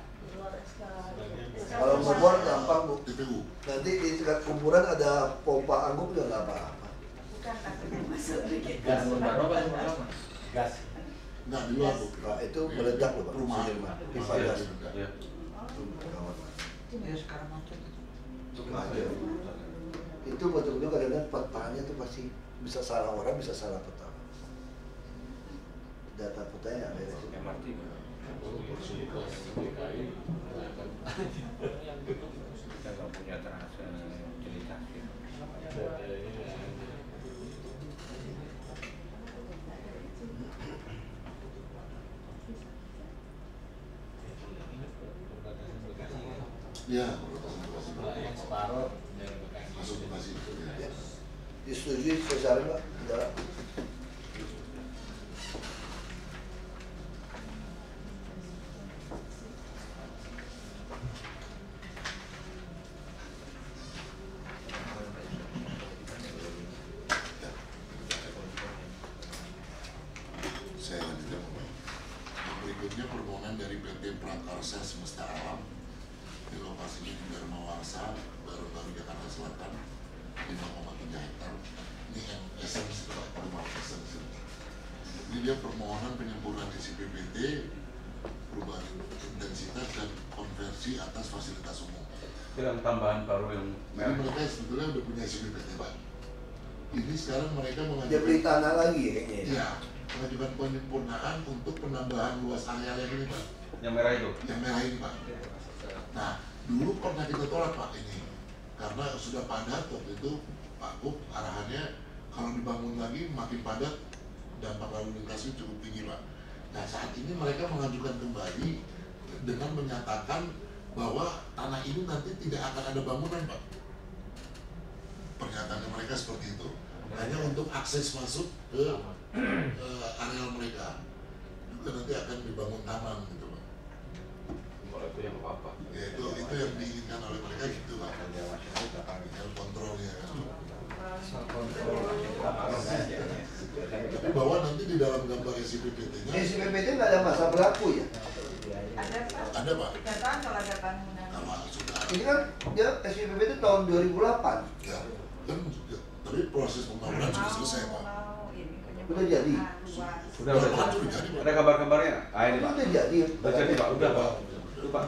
Kalau ngebor gampang Bu. TPU. Nanti di dekat kuburan ada pompa anggur juga nggak apa-apa. Bukan takutnya masuk dikit. Gas baru apa sumur lama? Gas. Nah di luar Bu. Pak itu meledak loh Pak. Perumahan. Sudirman. Pipa Iya, gas. iya. Ya sekarang macet itu. Macet. Itu betul-betul kadang-kadang petanya tuh pasti bisa salah orang, bisa salah peta. Data petanya nggak beres. MRT. Kita nggak punya fasilitas gitu. Iya. Yang separuh dari Bekasi. Masuk Bekasi. Ya. Disetujui secara Pak. Udah. Saya lanjutkan Pak. Yang berikutnya permohonan dari PT Prakarsa Semesta Alam. Di lokasinya di Dharma Warsa, Baru Jakarta Selatan, 5,3 hektar. Ini yang essence Pak, rumah essence. Ini dia permohonan penyempurnaan SIPPT, perubahan intensitas dan konversi atas fasilitas umum. Itu yang tambahan baru yang Jadi merah. mereka sebetulnya udah punya SIPPT Pak. Ini sekarang mereka Dia beli mengajukan, tanah lagi ya kayaknya. ya, mengajukan penyempurnaan untuk penambahan luas areal yang ini Pak. Yang merah itu. Yang merah ini Pak. Nah, dulu pernah kita tolak Pak ini karena sudah padat waktu itu Pak Gub arahannya kalau dibangun lagi makin padat, dampak lalu lintasnya cukup tinggi Pak. Nah saat ini mereka mengajukan kembali dengan menyatakan bahwa tanah ini nanti tidak akan ada bangunan Pak. Pernyataannya mereka seperti itu, hanya untuk akses masuk ke areal mereka juga nanti akan dibangun taman gitu Pak. Kalau itu yang apa? Ya itu yang diinginkan oleh mereka gitu Pak. Tinggal kontrolnya kan. Tapi bahwa nanti di dalam gambar SIPPT-nya SIPPT nggak ada masa berlaku ya? Ada Pak. ada Pak. 3 tahun kalau ada bangunan. Kalau sudah Ini kan ya SIPPT tahun 2008. ya kan ya, tapi proses pembangunan sudah selesai Pak. Udah jadi. Udah Sudah jadi Pak. Ada gambar-gambarnya? Ah ini Pak. Udah jadi. Udah jadi Pak, udah Pak. Itu Pak.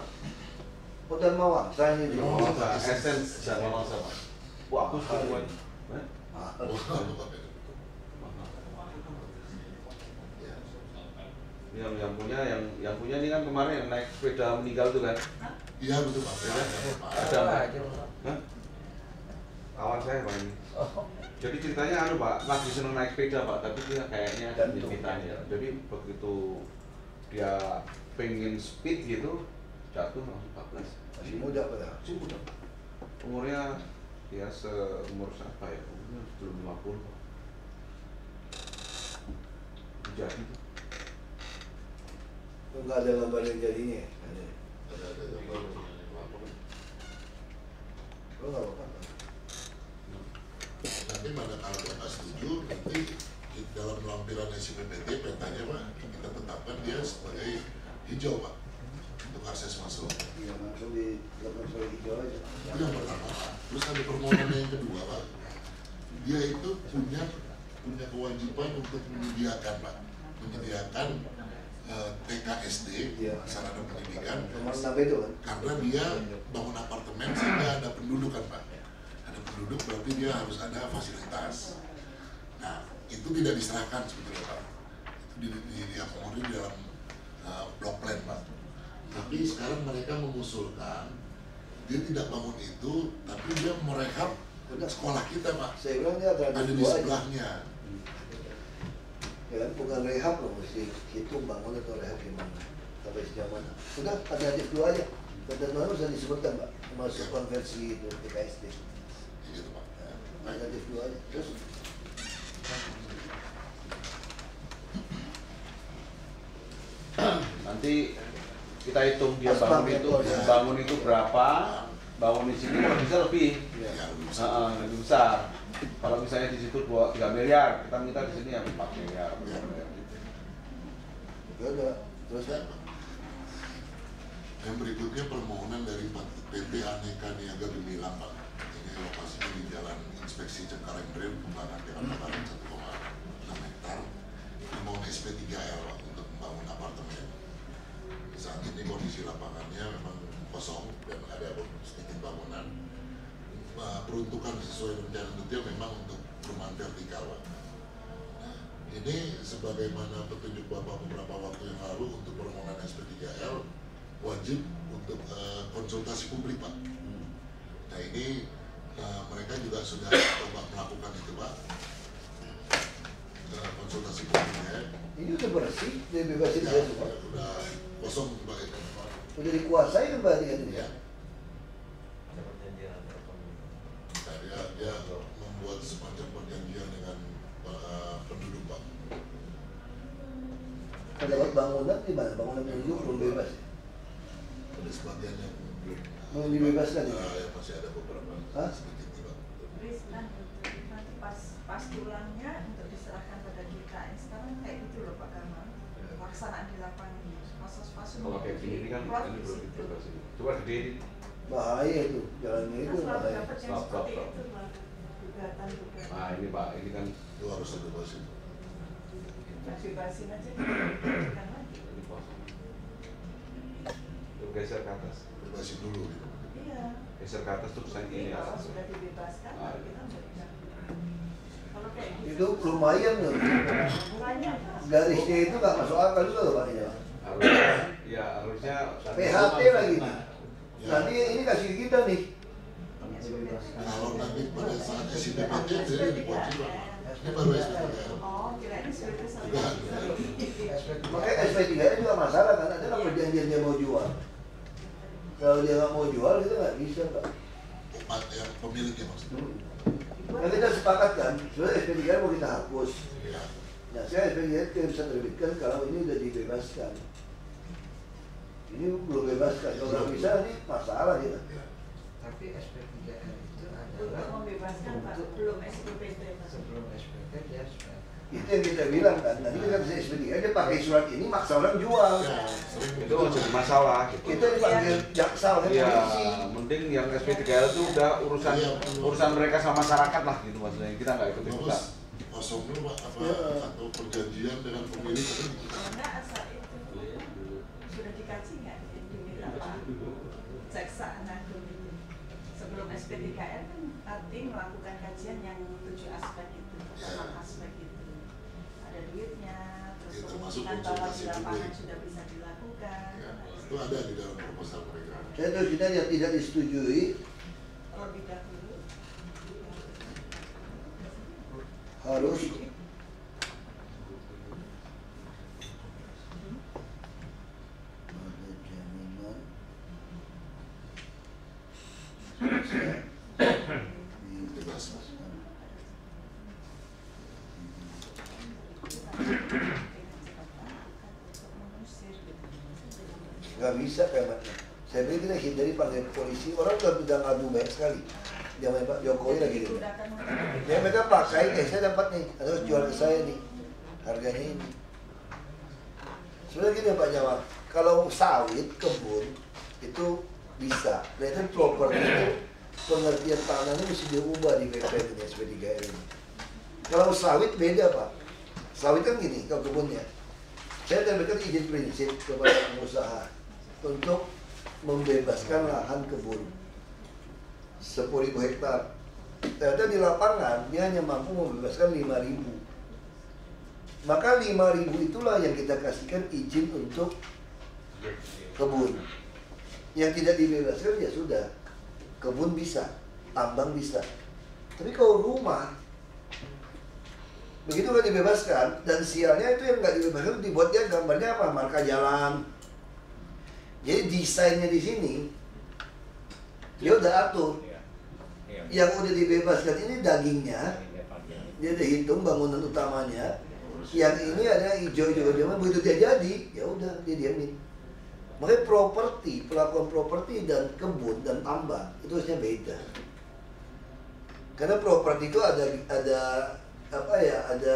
Hotel Mawang, saya ini. Oh, Essence dan Mawangsa Pak. Wah, aku suka buat. Yang punya ini kan kemarin yang naik sepeda meninggal tuh kan? Iya betul Pak. Ada Pak. Hah? Kawan saya Pak ini. Jadi ceritanya Pak, lagi seneng naik sepeda Pak, tapi dia kayaknya penyempitannya. Jadi begitu dia pengen speed gitu, jatuh langsung 14. Masih muda padahal. Masih muda. Umurnya ya seumur siapa ya? Umurnya belum 50 Pak. Jadi Enggak ada gambar yang jadinya. Ada. Oh, nggak apa-apa. Nanti mana kalau Bapak setuju, nanti di dalam lampiran SIPPT petanya Pak, kita tetapkan dia sebagai hijau Pak untuk akses masuk. Iya, langsung di langsung hijau aja. Itu yang pertama Pak. Terus ada permohonan yang kedua Pak. Dia itu punya kewajiban untuk menyediakan Pak, TKSD, sarana pendidikan, Nomor 6 itu kan. karena dia bangun apartemen sehingga ada penduduk kan Pak. Ada penduduk berarti dia harus ada fasilitas. Nah itu tidak diserahkan sebetulnya Pak. Itu diakomodir di dalam block plan Pak. Tapi sekarang mereka mengusulkan dia tidak bangun itu, tapi dia merehab sekolah kita Pak. Saya bilang dia Ada di sebelahnya. Ya kan, bukan rehab loh, mesti hitung bangun atau rehab gimana, sampai sejauh mana. Sudah, alternatif dua aja. Alternatif bisa disebutkan Pak, masuk konversi itu TKSD. Gitu Pak. Alternatif dua aja. Terus nanti kita hitung dia bangun itu berapa, bangun di sini kalau bisa lebih, lebih besar. Kalau misalnya di situ 3 miliar, kita minta di sini yang 4 miliar. ya udah, terus kan. Yang berikutnya permohonan dari PT Aneka Niaga Gemilang Pak. Ini lokasinya di Jalan Inspeksi Cengkareng Bril, Kembangan Jakarta Barat 1,6 hektar. Ini mau SP3L Pak untuk membangun apartemen. Saat ini kondisi lapangannya memang kosong dan ada sedikit bangunan. Peruntukan sesuai rencana detail memang untuk perumahan vertikal Pak. Nah, ini sebagaimana petunjuk Bapak beberapa waktu yang lalu untuk permohonan SP3L wajib untuk konsultasi publik Pak. Nah ini mereka juga sudah coba melakukan itu Pak, konsultasi publiknya. Ini udah bersih, udah bebasin saya semua. Udah kosong Pak itu. Udah dikuasai kembali kan ini ya. Nah, dia membuat semacam perjanjian dengan penduduk Pak. Pendapat bangunan di mana? Bangunan penduduk belum bebas. Ada sebagian yang Belum dibebaskan ya? Ya masih ada beberapa. Hah? Sedikit Pak. Nanti pas tulangnya untuk diserahkan pada kita. Sekarang kayak gitu loh Pak Kamal. Pelaksanaan di lapangan. Pas-pas. Kalau kayak gini kan ini belum dibebasin. Coba gede. Bahaya itu, jalan ini itu bahaya. Stop. Nah ini Pak, ini kan Itu harus dibebasin. Bebasin aja, diberikan lagi. ini kosong. Itu geser ke atas. Bebasin dulu gitu. Iya. Geser ke atas terus saya ini Kalau atas. sudah dibebaskan, baru kita berikan. Kalau kayak gitu. Itu lumayan loh. Banyak. Garisnya itu nggak masuk akal juga loh Pak ini Pak. Harusnya PHT lagi nih. Nanti ini kasih kita nih. Kalau nanti pada saat SIPPT jadi dibuat juga. Ini baru SP3L. Oh, kirain sudah Juga. Makanya SP3 juga masalah kan, ada kan perjanjian dia mau jual. Kalau dia nggak mau jual kita nggak bisa Pak. Yang pemiliknya maksudnya. Nah kita sepakat kan, sebenarnya SP3 mau kita hapus. Ya. Nah, saya SPTGL tidak bisa terbitkan kalau ini udah dibebaskan. Ini belum bebaskan, kalau nggak bisa ini masalah kita. Tapi SP3R itu Untuk adalah membebaskan Pak, untuk belum SPPT Pak. sebelum SPT dia harus bayar. Itu yang kita bilang kan, nanti kita bisa SPTGL, dia pakai surat ini maksa orang jual. Itu jadi masalah gitu. Kita dipanggil jaksa oleh Iya, polisi. mending yang SP3L itu udah urusan mereka sama masyarakat lah gitu maksudnya. Kita nggak ikut ikutan. Bagus, kosong dulu Pak, apa atau perjanjian dengan pemilik kan? Karena asal itu sudah dikaji nggak yang diminta Pak jaksa Agung itu sebelum SP3R kan arti melakukan kajian yang 7 aspek itu, 6 aspek itu. Ada duitnya, terus Ya, termasuk kemungkinan bahwa di konsultasi lapangan publik. sudah bisa dilakukan. Ya, itu ada di dalam proposal mereka. Saya terus kita yang tidak disetujui Terlebih dahulu harus ada jaminan dibebaskan. Nggak bisa kayaknya. Saya pikir kita hindari panggil polisi. Orang udah ngadu banyak sekali. Zaman Pak Jokowi lagi gitu. Ya mereka pakai, saya dapat nih, harus jual ke saya nih. Harganya ini. Sebenarnya gini Pak Jamal, kalau sawit, kebun itu bisa. Dan itu properti itu pengertian tanahnya mesti diubah di PP ini SP3R ini. Kalau sawit beda Pak. Sawit kan gini, kalau kebunnya. Saya terbitkan izin prinsip kepada pengusaha untuk membebaskan lahan kebun 10.000 hektar. Ternyata di lapangan dia hanya mampu membebaskan 5.000. Maka 5.000 itulah yang kita kasihkan izin untuk kebun. Yang tidak dibebaskan ya sudah, kebun bisa, tambang bisa. Tapi kalau rumah, begitu nggak dibebaskan, dan sialnya itu yang nggak dibebaskan dibuat dia gambarnya apa? Marka jalan. Jadi desainnya di sini dia udah atur. Yang udah dibebaskan ini dagingnya, dia udah hitung bangunan utamanya. Yang ini ada hijau-hijau, begitu dia jadi, ya udah dia diamin. Makanya properti, pelakuan properti dan kebun dan tambang itu harusnya beda. Karena properti itu ada apa ya, ada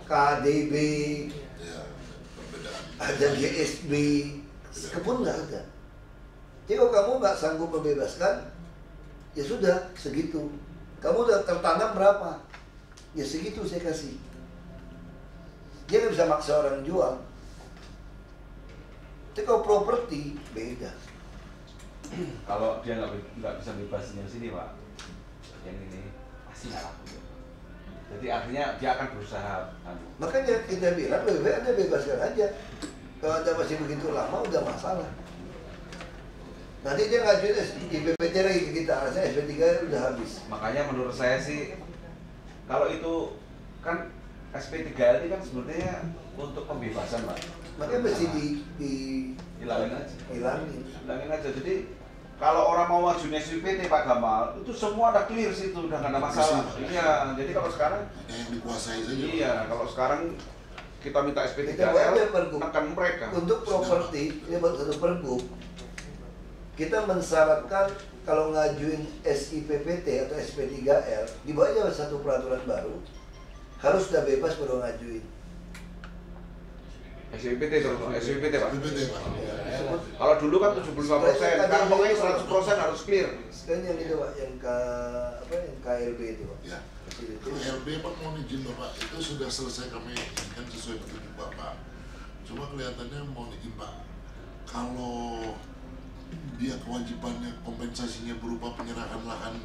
KDB, Ya, perbedaan. ada GSB, kebun nggak ada. Jadi kalau kamu nggak sanggup membebaskan, ya sudah segitu. Kamu udah tertanam berapa? Ya segitu saya kasih. Dia nggak bisa maksa orang jual. Tapi kalau properti beda. Kalau dia nggak bisa bebasin yang sini Pak, yang ini pasti nggak laku. Jadi artinya dia akan berusaha. Makanya kita bilang lebih baik Anda bebaskan aja. Kalau Anda masih begitu lama udah masalah. Nanti dia ngajuin IPPT lagi ke kita, alasannya SP3 udah habis. Makanya menurut saya sih, kalau itu kan SP3L ini kan sebenarnya untuk pembebasan Pak. Makanya mesti hilangin aja. Hilangin aja. Jadi kalau orang mau maju SPT Pak Gamal, itu semua ada clear situ, udah nggak ada masalah. Iya. Jadi kalau sekarang Yang dikuasai saja. iya, kalau sekarang kita minta kita buat aja SP3L, pergub. tekan mereka. Untuk properti, ini buat satu pergub. Kita mensyaratkan kalau ngajuin SIPPT atau SP3L, dibawa aja satu peraturan baru, harus sudah bebas baru ngajuin. SPT terus, SPT Pak. PPT Pak. Kalau dulu kan 75%, sekarang pokoknya 100% harus clear. Sekarang yang itu Pak, yang yang KLB itu Pak. Ya. Kalau LB Pak mohon izin Bapak, itu sudah selesai kami izinkan sesuai petunjuk Bapak. Cuma kelihatannya mohon izin Pak, kalau dia kewajibannya kompensasinya berupa penyerahan lahan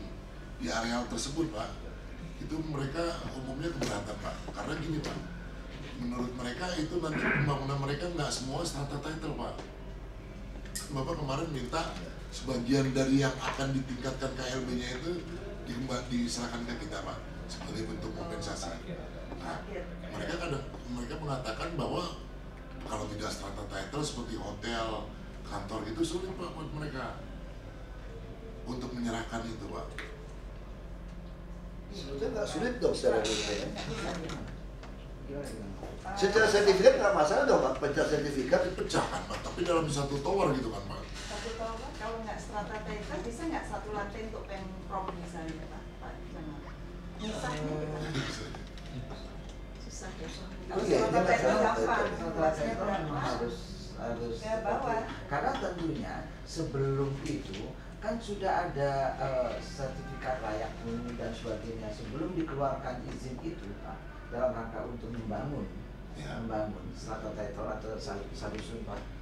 di areal tersebut Pak, itu mereka umumnya keberatan Pak. Karena gini Pak, menurut mereka itu nanti pembangunan mereka nggak semua strata title Pak. Bapak kemarin minta sebagian dari yang akan ditingkatkan KLB-nya itu diserahkan ke kita Pak sebagai bentuk kompensasi. Nah, mereka mengatakan bahwa kalau tidak strata title seperti hotel, kantor itu sulit Pak buat mereka untuk menyerahkan itu Pak. Sebetulnya nggak sulit dong secara hukum. Secara sertifikat nggak masalah dong, Pak. Pecah sertifikat itu Pecah kan Pak, tapi dalam satu tower gitu kan Pak. Satu tower kalau nggak strata title bisa nggak satu lantai untuk pemprov misalnya Pak? Misahnya gimana? Susah ya. Kalau Iya, strata ini title nggak gampang, strata luasnya berapa? harus Ke bawah. karena tentunya sebelum itu kan sudah ada sertifikat layak huni dan sebagainya sebelum dikeluarkan izin itu Pak, dalam rangka untuk membangun strata title atau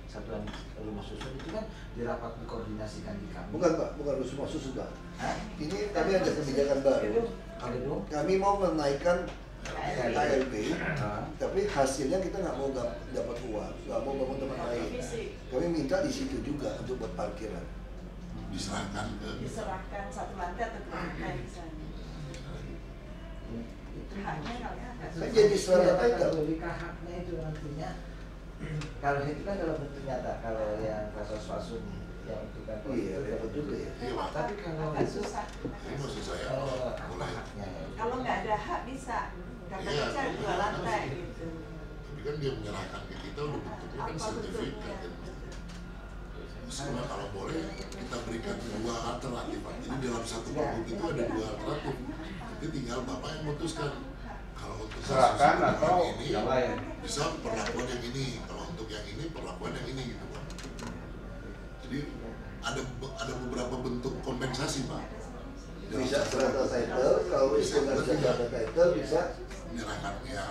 satuan rumah susun itu kan dirapat dikoordinasikan di kami. bukan Pak, bukan rumah susun Pak. Hah? Ini kami ada kebijakan baru. Kalau itu Kami mau menaikkan KLB, Ah. tapi hasilnya kita nggak mau dapat uang, nggak mau bangun tempat lain. Kami minta di situ juga untuk buat parkiran. Diserahkan ke Diserahkan satu lantai atau dua lantai misalnya. itu Haknya kalau ya agak Kan susah. jadi strata Iya, title. kalau nikah haknya itu nantinya kalau itu kan dalam bentuk nyata, kalau yang kasus fasum yang itu kan Iya, repot juga ya. Iya Pak. tapi kalau Agak itu susah. Ini maksud saya apa mulai. haknya ya? Kalau nggak ada hak bisa dapat Iya, aja dua lantai gitu. Tapi kan dia menyerahkan ke kita udah bentuknya kan Apa sertifikat kan. Sebenarnya kalau boleh kita berikan dua alternatif Pak. Jadi dalam satu produk itu ada dua alternatif. Jadi tinggal Bapak yang memutuskan. Kalau untuk Serahkan kasus atau ini yang lain. bisa perlakuan yang ini. Kalau untuk yang ini perlakuan yang ini gitu Pak. Jadi ada beberapa bentuk kompensasi Pak. Dalam Bisa satu strata produk. title, kalau istilah strata title bisa Menyerahkan ya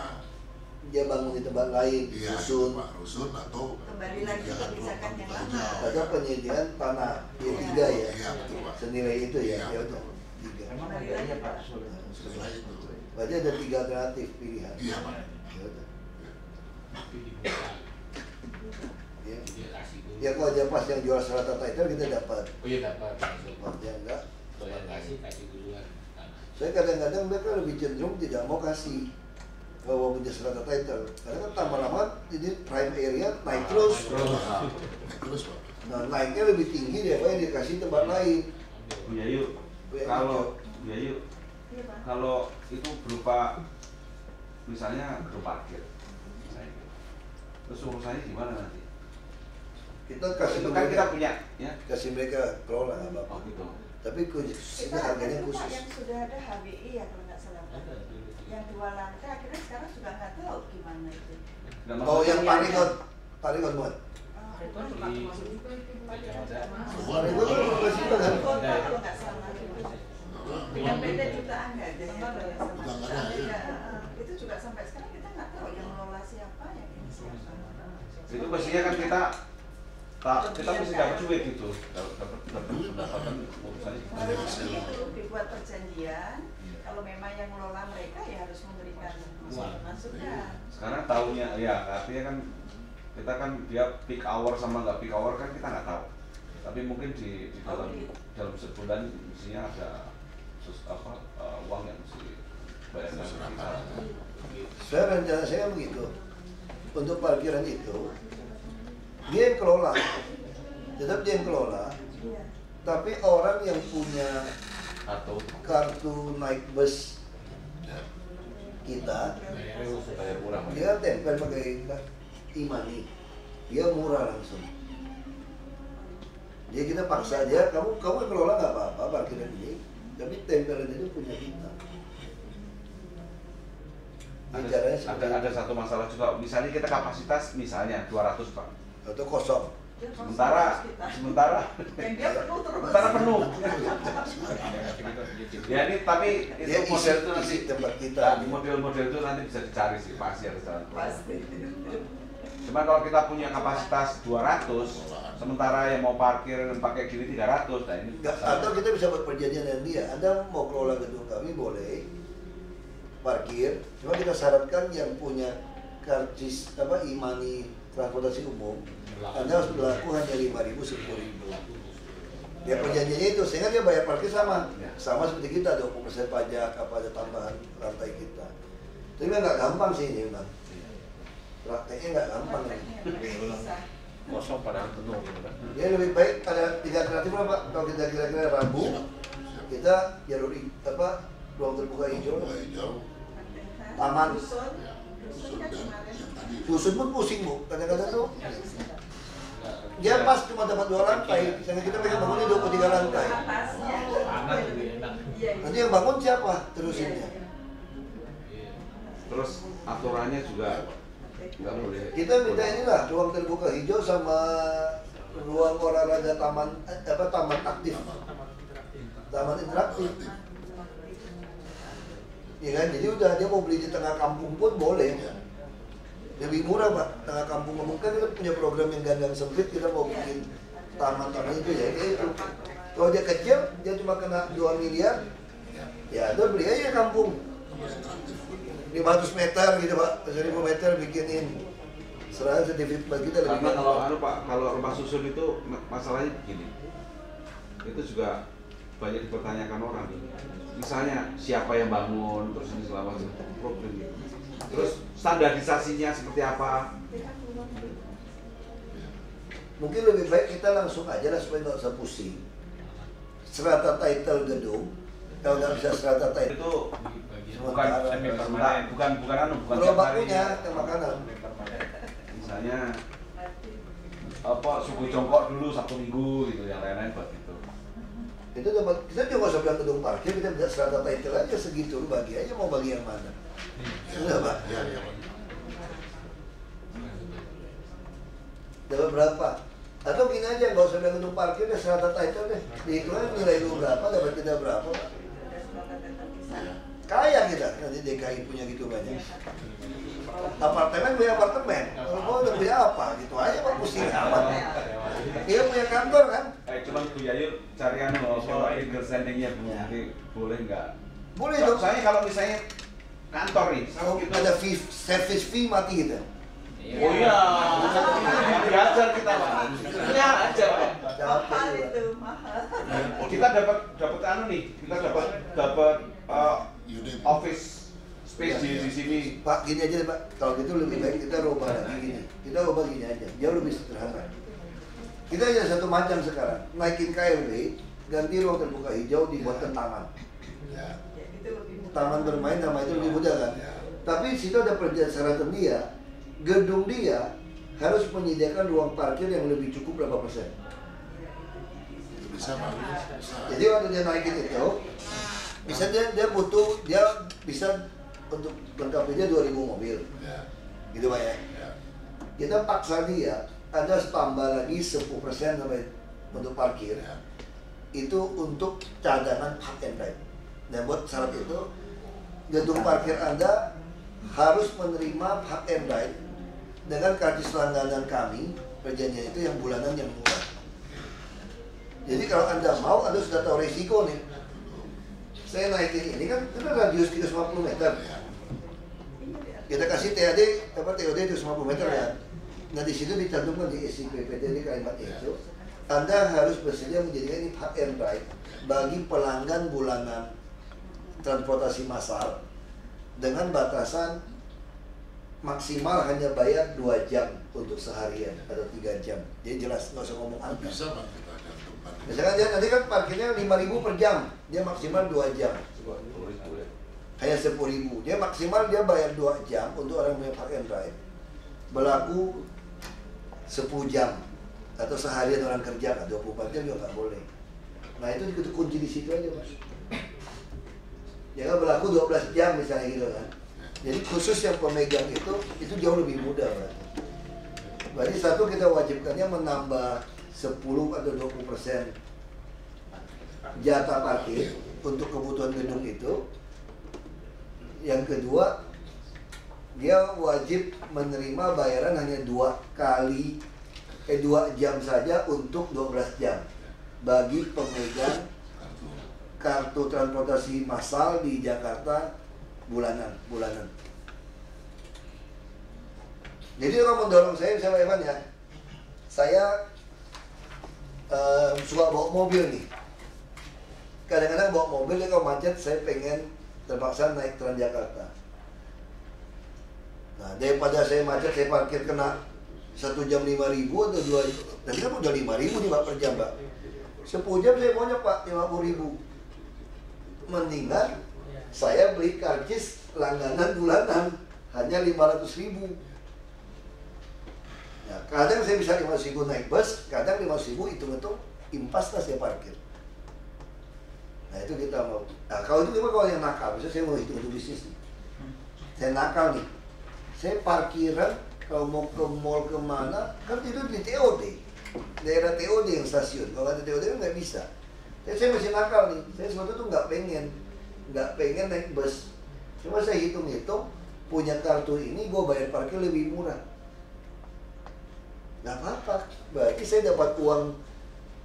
dia bangun di tempat lain, iya, susun, Pak, rusun atau Kembali lagi ke penyediaan kebijakan ruang yang terbuka lama. hijau. ada penyediaan tanah D3 ya, Iya betul Pak. senilai itu ya, Iya, ya betul. udah 3. Emang ada ya Pak sulit. Senilai itu. Berarti ada 3 alternatif pilihan. Iya Pak. Ya udah. Tapi dibuka, Ya. dia kasih dulu. Ya kalau dia pas yang jual strata title kita dapat. Oh iya dapat langsung. Kalau dia enggak, Kalau yang kasih duluan. saya kadang-kadang mereka lebih cenderung tidak mau kasih kalau punya strata title. Karena kan tambah lama jadi prime area naik terus. Naik terus Pak. Nah naiknya lebih tinggi daripada yang dikasih tempat lain. Bu Yayu, Bu Yayu. kalau Bu Yayu, Iya, Pak. kalau itu berupa misalnya gedung parkir, terus urusannya gimana nanti? Kita kasih Itu kan kita mereka, punya, ya? kasih mereka kelola nggak apa-apa. Oh gitu. Tapi khusus Kita harganya ada rumah khusus. yang sudah ada HBI ya kalau nggak salah Pak. Yang 2 lantai akhirnya sekarang sudah nggak tahu gimana itu. Dan Oh yang maksudnya- Parigon buat. Di Parigon kan lokasi itu kan. Kota kalau nggak salah. Yang beda jutaan nggak ada yang bayar sama Bukan ada, sekali. ya. Ya, itu juga sampai sekarang kita nggak tahu yang mengelola siapa yang ini siapa. itu pastinya kan kita mesti dapat duit gitu, dapat pendapatan urusannya gimana? Harus itu dibuat perjanjian. Kalau memang yang mengelola mereka ya harus memberikan masukan. Sekarang tahunya, ya artinya kan kita kan dia peak hour sama nggak peak hour kan kita nggak tahu. Tapi mungkin di dalam sebulan mestinya ada uang yang mesti bayarkan kita. Saya rencana saya begitu. Untuk parkiran itu dia yang kelola, tetap dia yang kelola. Iya. Tapi orang yang punya Atau kartu naik bus kita, bayar murah. dia tempel pakai e-money, dia murah langsung. Jadi kita paksa dia, kamu yang kelola nggak apa-apa parkiran ini, tapi tempelan itu punya kita. Ini caranya seperti Ada itu. satu masalah juga, misalnya kita kapasitas misalnya 200 Pak. Atau kosong. Sementara Dan dia penuh terus. penuh. Ya ini tapi itu Dia model itu nanti isi tempat kita. Nah, model-model itu nanti bisa dicari sih pasti harus jalan keluar. Pasti. Cuma kalau kita punya kapasitas 200, sementara yang mau parkir pakai gini 300, nah ini Nggak, atau kita bisa buat perjanjian dengan dia. Anda mau kelola gedung kami boleh parkir, cuma kita syaratkan yang punya karcis e-money transportasi umum, Anda harus berlaku hanya 5.000, 10.000. Ya perjanjiannya itu, sehingga dia bayar parkir sama seperti kita, 20% pajak, apa ada tambahan rantai kita. Tapi nggak gampang sih ini memang. Prakteknya nggak gampang ini. Kosong padahal penuh gitu kan. Ya lebih baik ada 3 alternatif lah Pak. Kalau kita kira-kira Rabu, kita jalur ruang terbuka hijau, Terbuka hijau. taman, Dusun pun pusing bu, kadang-kadang tuh dia pas cuma dapat 2 lantai, misalnya kita pengen bangunnya 23 lantai. Panas lebih enak. Nanti yang bangun siapa terusinnya? Terus aturannya juga nggak boleh. Kita minta inilah ruang terbuka hijau sama ruang olahraga taman aktif, taman interaktif. Ya kan, jadi udah dia mau beli di tengah kampung pun boleh. Lebih murah pak, tengah kampung mungkin kita punya program yang gandang sempit, kita mau bikin taman-taman itu ya kayak itu. Kalau dia kecil, dia cuma kena 2 miliar, ya udah beli aja kampung 500 meter gitu pak, 1000 meter bikinin. Serahkan sertifikat kita lebih Karena kalau Pak, kalau rumah susun itu masalahnya begini, itu juga banyak dipertanyakan orang. Misalnya siapa yang bangun, terus ini selama problem gitu. Terus standarisasinya seperti apa? Mungkin lebih baik kita langsung aja lah supaya nggak usah pusing. Serata title gedung, kalau nggak bisa serata title Itu Bukan semi permanen, bukan bukan bakunya ke makanan. Misalnya apa suku jongkok dulu 1 minggu gitu, yang lain-lain buat itu. Itu dapat, kita juga nggak usah bilang gedung parkir, kita bisa serata title aja segitu, lu bagi aja mau bagi yang mana. Enggak pak? Ya. Dapat berapa? Atau gini aja, nggak usah bilang gedung parkir deh, serata title deh. Dihitungnya nilai lu berapa, dapat kita berapa pak? Kaya kita, nanti DKI punya gitu banyak. Apartemen punya apartemen, kalau udah punya apa, gitu aja pak, pusing amat. Dia punya kantor kan? Cuman Bu Yayu cari legal standingnya Bu, nanti boleh nggak? Boleh dong. Soalnya kalau misalnya kantor nih, Kalau gitu. ada fee, service fee mati gitu. Oh iya, belajar kita Pak. Ya aja Pak. Mahal itu, mahal. Kita dapat anu nih, kita dapat Unit. office space di sini. Pak, gini aja deh pak, kalau gitu lebih baik kita rubah lagi gini. Kita rubah gini aja, jauh lebih sederhana. Kita aja satu macam sekarang, naikin KLB, ganti ruang terbuka hijau, dibuatkan taman. Ya. Ya, itu lebih mudah. Taman bermain nama itu lebih mudah kan? Tapi situ ada persyaratan dia, gedung dia harus menyediakan ruang parkir yang lebih cukup berapa persen. Itu bisa Pak. Bisa. Jadi waktu dia naikin itu, bisa dia butuh, dia bisa untuk lengkapi dia 2000 mobil. Ya. Gitu pak ya. Ya. Kita paksa dia ada tambah lagi 10% sampai untuk parkir. Ya. Itu untuk cadangan park and ride. Dan buat syarat itu gedung parkir Anda harus menerima park and ride dengan karcis langganan kami. Perjanjian itu yang bulanan yang murah. Jadi kalau Anda mau, Anda sudah tahu resiko nih. Saya naikin ini kan itu radius 350 meter. Kita kasih TAD, TOD 350 meter ya. Nah di situ dicantumkan di SIPPT di kalimat itu, Anda harus bersedia menjadikan ini park and ride bagi pelanggan bulanan transportasi massal dengan batasan maksimal hanya bayar 2 jam untuk seharian atau 3 jam. Jadi jelas, nggak usah ngomong angka. Bisa Pak kita cantumkan. Misalkan dia nanti kan parkirnya 5.000 per jam, dia maksimal 2 jam. Hanya 10.000. Dia maksimal dia bayar 2 jam untuk orang yang park and ride. Berlaku 10 jam atau seharian orang kerja, 24 jam juga nggak boleh. Nah itu kunci di situ aja mas. Jangan berlaku 12 jam misalnya gitu kan. Jadi khusus yang pemegang itu jauh lebih mudah berarti. Berarti satu kita wajibkannya menambah 10 atau 20% jatah parkir untuk kebutuhan gedung itu. Yang kedua, dia wajib menerima bayaran hanya 2 jam saja untuk 12 jam bagi pemegang kartu transportasi massal di Jakarta bulanan. Jadi kalau mendorong saya Pak Evan ya, saya suka bawa mobil nih. Kadang-kadang bawa mobil kalau macet saya pengen terpaksa naik Transjakarta. Nah daripada saya macet saya parkir kena 1 jam 5.000 atau 2, nanti kan udah 5.000 nih Pak per jam Pak. 10 jam saya maunya Pak 50.000. Mendingan saya beli karcis langganan bulanan hanya 500.000. Ya, kadang saya bisa 500.000 naik bus, kadang 500.000 hitung-hitung impas lah saya parkir. Nah itu kita mau. Nah kalau itu kalau yang nakal, misalnya saya mau hitung bisnis nih. Saya nakal nih, saya parkiran kalau mau ke mall kemana, kan itu di TOD, daerah TOD yang stasiun. Kalau ada TOD kan nggak bisa. Jadi saya masih nakal nih, saya sebetulnya tuh nggak pengen naik bus. Cuma saya hitung-hitung, punya kartu ini gue bayar parkir lebih murah. Nggak apa-apa, berarti saya dapat uang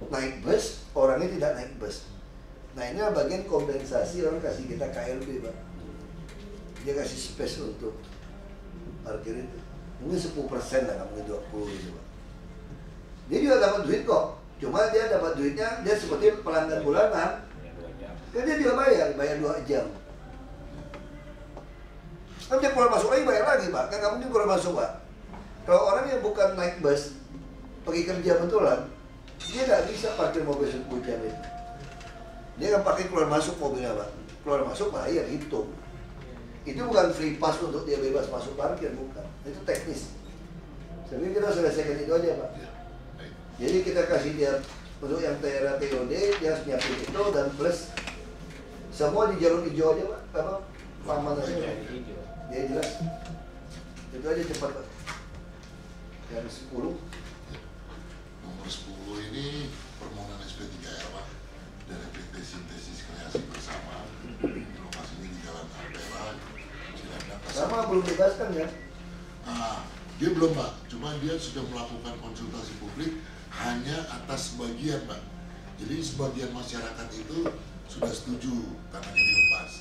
naik bus, orangnya tidak naik bus. Nah ini adalah bagian kompensasi orang kasih kita KLB, Pak. Dia kasih space untuk parkir itu. Mungkin 10% lah, nggak mungkin 20 gitu, Pak. Dia juga dapat duit kok. Cuma dia dapat duitnya, dia seperti pelanggan bulanan. Kan dia juga bayar 2 jam. Kan dia keluar masuk lagi bayar lagi, Pak. Kan nggak mungkin keluar masuk, Pak. Kalau orang yang bukan naik bus, pergi kerja betulan, dia nggak bisa parkir mobil 10 jam itu. Dia akan pakai keluar masuk mobilnya, Pak. Keluar masuk bayar, hitung. Itu bukan free pass untuk dia bebas masuk parkir, bukan. Itu teknis. Tapi kita selesaikan itu aja, Pak. Jadi kita kasih dia untuk yang daerah TOD, dia harus nyiapin itu dan plus semua di jalur hijau aja, Pak. Apa? Paman aja. Ya jelas. Itu aja cepat, Pak. Yang 10. Nomor 10 ini permohonan SP3R, Pak, dari PT Sintesis Kreasi Bersama. Lokasinya di Jalan Ampera, Cilandak. Sama belum bebaskan ya? Dia belum, Pak. Cuma dia sudah melakukan konsultasi publik hanya atas sebagian, Pak. Jadi sebagian masyarakat itu sudah setuju tanahnya dilepas.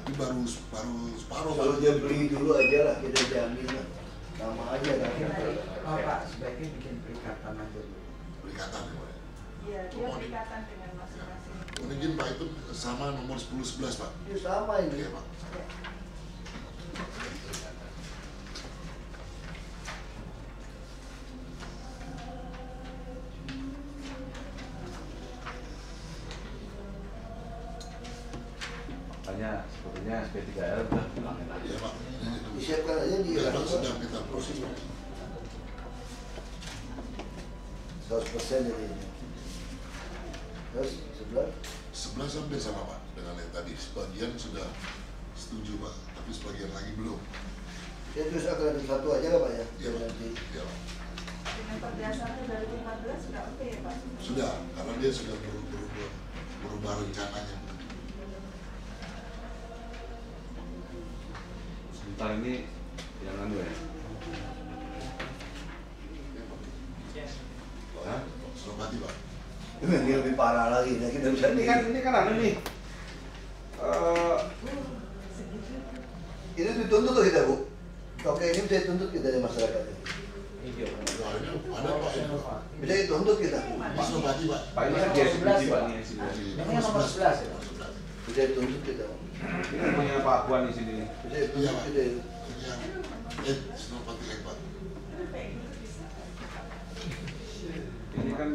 Tapi baru separuh. Kalau dia beli dulu aja lah, kita jamin lah. Sama aja kan. Oh, Pak, sebaiknya bikin perikatan aja dulu. Perikatan ya, Pak. Iya, dia perikatan dengan masing-masing. Mungkin Pak itu sama nomor 10-11, Pak. Itu sama ini. Iya, Pak. Makanya sebetulnya SP3R udah bilang enak. Iya, Pak. Disiapkan aja di Iya, Pak, sedang kita proses, Pak. 100% jadi ini. Terus sebelah 11 hampir sama, Pak, dengan yang tadi. Sebagian sudah setuju, Pak, tapi sebagian lagi belum. ya terus akan ada satu aja lah, Pak ya. Iya, Pak. Nanti Iya, Pak. Dengan berdasarnya dari 15 sudah oke ya, Pak? Sudah, karena dia sudah berubah rencananya. Sebentar ini yang anu ya. Hah? Suropati, Pak. ini lebih parah lagi. Nah, kita bisa Ini kan anu nih. ini dituntut tuh kita, Bu. Oke, ini bisa dituntut kita dari masyarakat. Hijau. Nah, ini ada, Pak, ini, Pak. Bisa dituntut kita. Ini Suropati, Pak. Pak ini kan dia biji Pak nih sini. Ini yang nomor 11 ya? Bisa dituntut kita. Ini punya Pak Buan di sini. Bisa dituntut kita. Ini yang Suropati Lake, Pak. Ini kan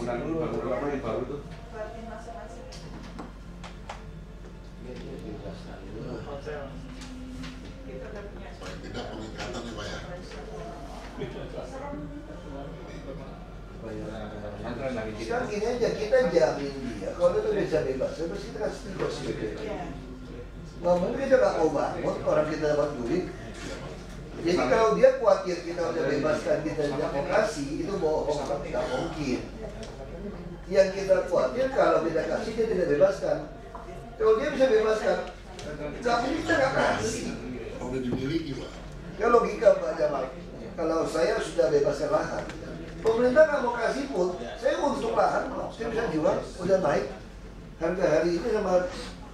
bangunan apa yang baru tuh. Buatin masing-masing. Kita udah punya. Paling tidak peningkatan ya, Pak ya. Antara lagi Sekarang gini aja, kita jamin dia. Kalau itu bisa bebas, terus kita kasih bebas. Iya. Nggak mungkin kita nggak mau bangun, orang kita dapat duit. Jadi kalau dia khawatir kita udah bebaskan, kita tidak mau kasih, itu bohong, nggak mungkin. Yang kita khawatir kalau kita kasih, dia tidak bebaskan. Kalau dia bisa bebaskan, nggak mungkin kita nggak kasih. Udah dimiliki, Pak. Ya logika Pak Jamal. Kalau saya sudah bebaskan lahan, pemerintah nggak mau kasih pun, saya untuk lahan, saya bisa jual, udah naik. Harga hari ini sama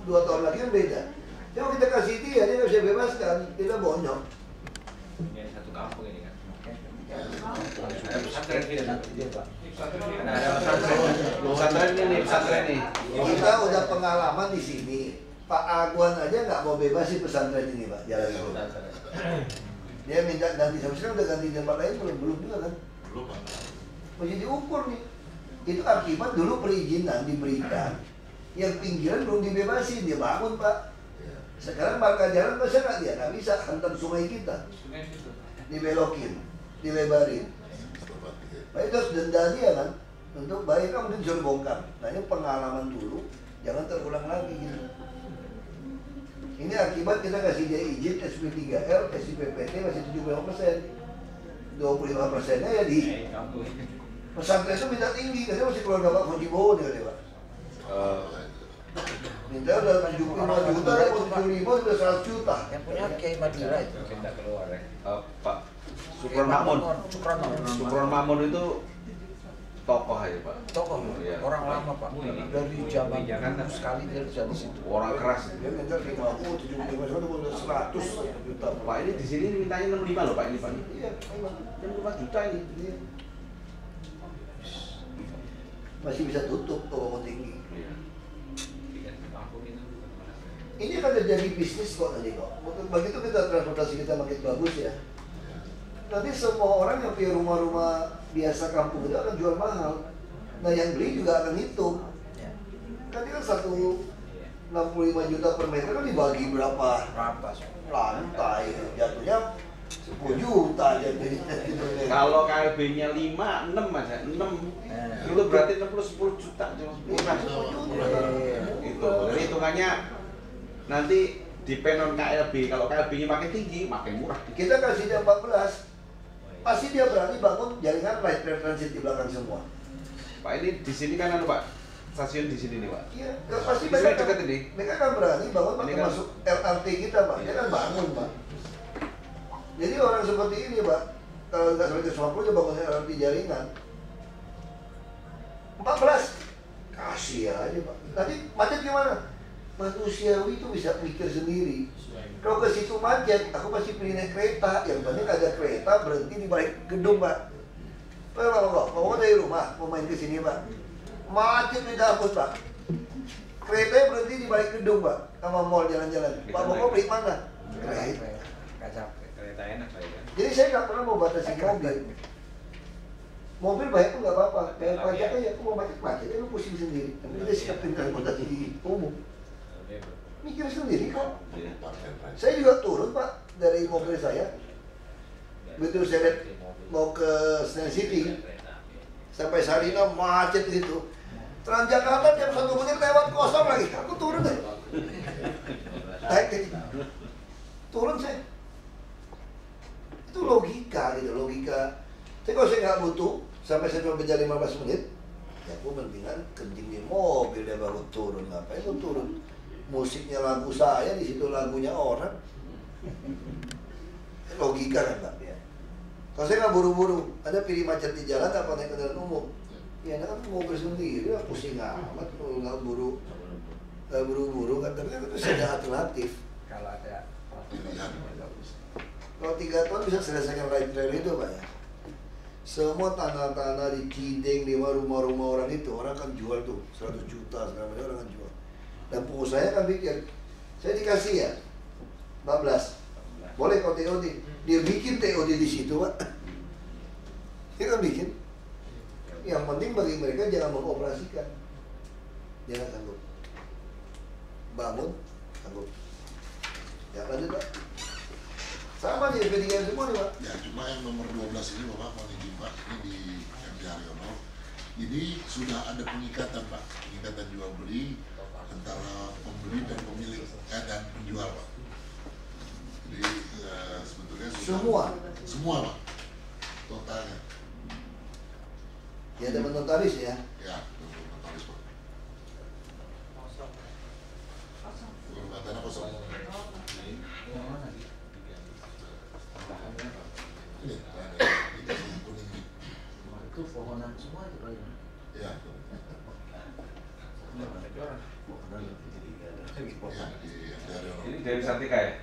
2 tahun lagi kan beda. Kalau kita kasih dia nggak bisa bebaskan, kita bonyok. Ini satu kampung ini kan. Ada pesantren kita. Iya, Pak. Ada pesantren ini, pesantren nih. Kita udah pengalaman di sini. Pak Aguan aja nggak mau bebasin pesantren ini, Pak. Jalan itu. Dia minta ganti, sekarang udah ganti tempat lain belum juga kan? Belum, Pak. Masih diukur nih. Itu akibat dulu perizinan diberikan, yang pinggiran belum dibebasin, dia bangun, Pak. Sekarang marka jalan masa nggak bisa hantam sungai kita, dibelokin, dilebarin. Nah itu harus denda dia kan, untuk bayar kan mungkin disuruh bongkar. Nah ini pengalaman dulu, jangan terulang lagi gitu. Ini akibat kita kasih dia izin SP3L, SIPPT masih 75%, 25%-nya ya di pesantren itu minta tinggi, karena masih keluarga Pak Fujibowo nih Pak. Minta udah 75 juta, 75 udah 100 juta. Yang punya Kiai Madura itu. Kita keluar ya. Pak Sukron Mamun. Sukron Mamun itu tokoh aja Pak. Tokoh, Iya. orang lama Pak. Dari zaman dulu sekali dia bisa di situ. Orang keras. Dia minta 50, 75 juta, udah 100 juta. Pak ini di sini mintanya 65 loh Pak ini Pak. Iya, 65 juta ini. iya. Masih bisa tutup toko tinggi. Iya. Ini kan jadi bisnis kok nanti kok. Begitu kita transportasi kita makin bagus ya. Nanti semua orang yang punya rumah-rumah biasa kampung itu akan jual mahal. Nah yang beli juga akan hitung. Nanti kan 165 juta per meter kan dibagi berapa lantai, jatuhnya 10 juta jatuhnya. Kalau KLB-nya 5, 6 aja, 6 itu berarti 10 juta cuma 10 juta. Itu, jadi hitungannya nanti di penon KLB, kalau KLB-nya makin tinggi, makin murah. Kita kasih dia 14, pasti dia berani bangun jaringan light rail transit di belakang semua. Pak ini di sini kan anu Pak, stasiun di sini nih Pak. Iya, pasti Di sini dekat ini. mereka kan berani bangun Pak, Ini kan- termasuk LRT kita Pak, dia kan bangun Pak. Jadi orang seperti ini Pak, kalau nggak sampai ke Singapura dia bangun LRT jaringan 14, kasih aja Pak. Nanti macet gimana? Manusiawi itu bisa mikir sendiri. Kalau ke situ macet, aku pasti pilih naik kereta. Yang penting ada kereta berhenti di balik gedung Pak. Pak, mau dari rumah, mau main ke sini Pak. Macet minta ampun Pak. Keretanya berhenti di balik gedung Pak, sama mall jalan-jalan. Pak mau beli mana? Kereta. Kereta enak lah ya. Jadi saya nggak pernah mau batasi mobil. Mobil banyak pun nggak apa-apa. Kayak pajak aja, aku mau macet, lu pusing sendiri. Tapi kita siapin transportasi umum. Mikir sendiri kok. Saya juga turun Pak dari mobil saya. Begitu saya lihat mau ke Senayan City, sampai Sarina macet gitu. Transjakarta jam 1 menit lewat kosong lagi. Aku turun deh. Naik deh. Turun saya. Itu logika gitu, logika. Tapi kalau saya nggak butuh, sampai saya cuma kerja 15 menit, ya aku mendingan kencing di mobil dia baru turun. Ngapain aku turun? Musiknya lagu saya, di situ lagunya orang. Logika kan Pak? Ya. Kalau saya nggak buru-buru, ada pilih macet di jalan apa naik kendaraan umum? Ya kan mobil sendiri, ya pusing amat kalau nggak buru-buru kan. Tapi kan itu ada alternatif. Kalau ada Kalau 3 tahun bisa selesaikan light rail itu Pak ya. Semua tanah-tanah di Cideng, di rumah-rumah orang itu, orang kan jual tuh 100 juta, segala macam orang kan jual. Dan pengusaha kan pikir, saya dikasih ya 14, boleh kau TOD. Dia bikin TOD di situ Pak. Dia kan bikin. Yang penting bagi mereka jangan mengoperasikan, jangan sanggup. Bangun, sanggup. Ya lanjut Pak. Sama di FP3 semua nih Pak. Ya, cuma yang nomor 12 ini Bapak mau izin Pak, ini di MT Haryono. Ini sudah ada pengikatan Pak, pengikatan jual beli antara pembeli dan pemilik dan penjual Pak. Jadi sebetulnya sudah semua Pak, totalnya. Ya ada notaris ya. Ya, notaris Pak. Tanah kosong. Ini, ini kuning. itu pohonan semua itu Pak. Ya. Ya, di Haryono. Ini dari Sartika ya?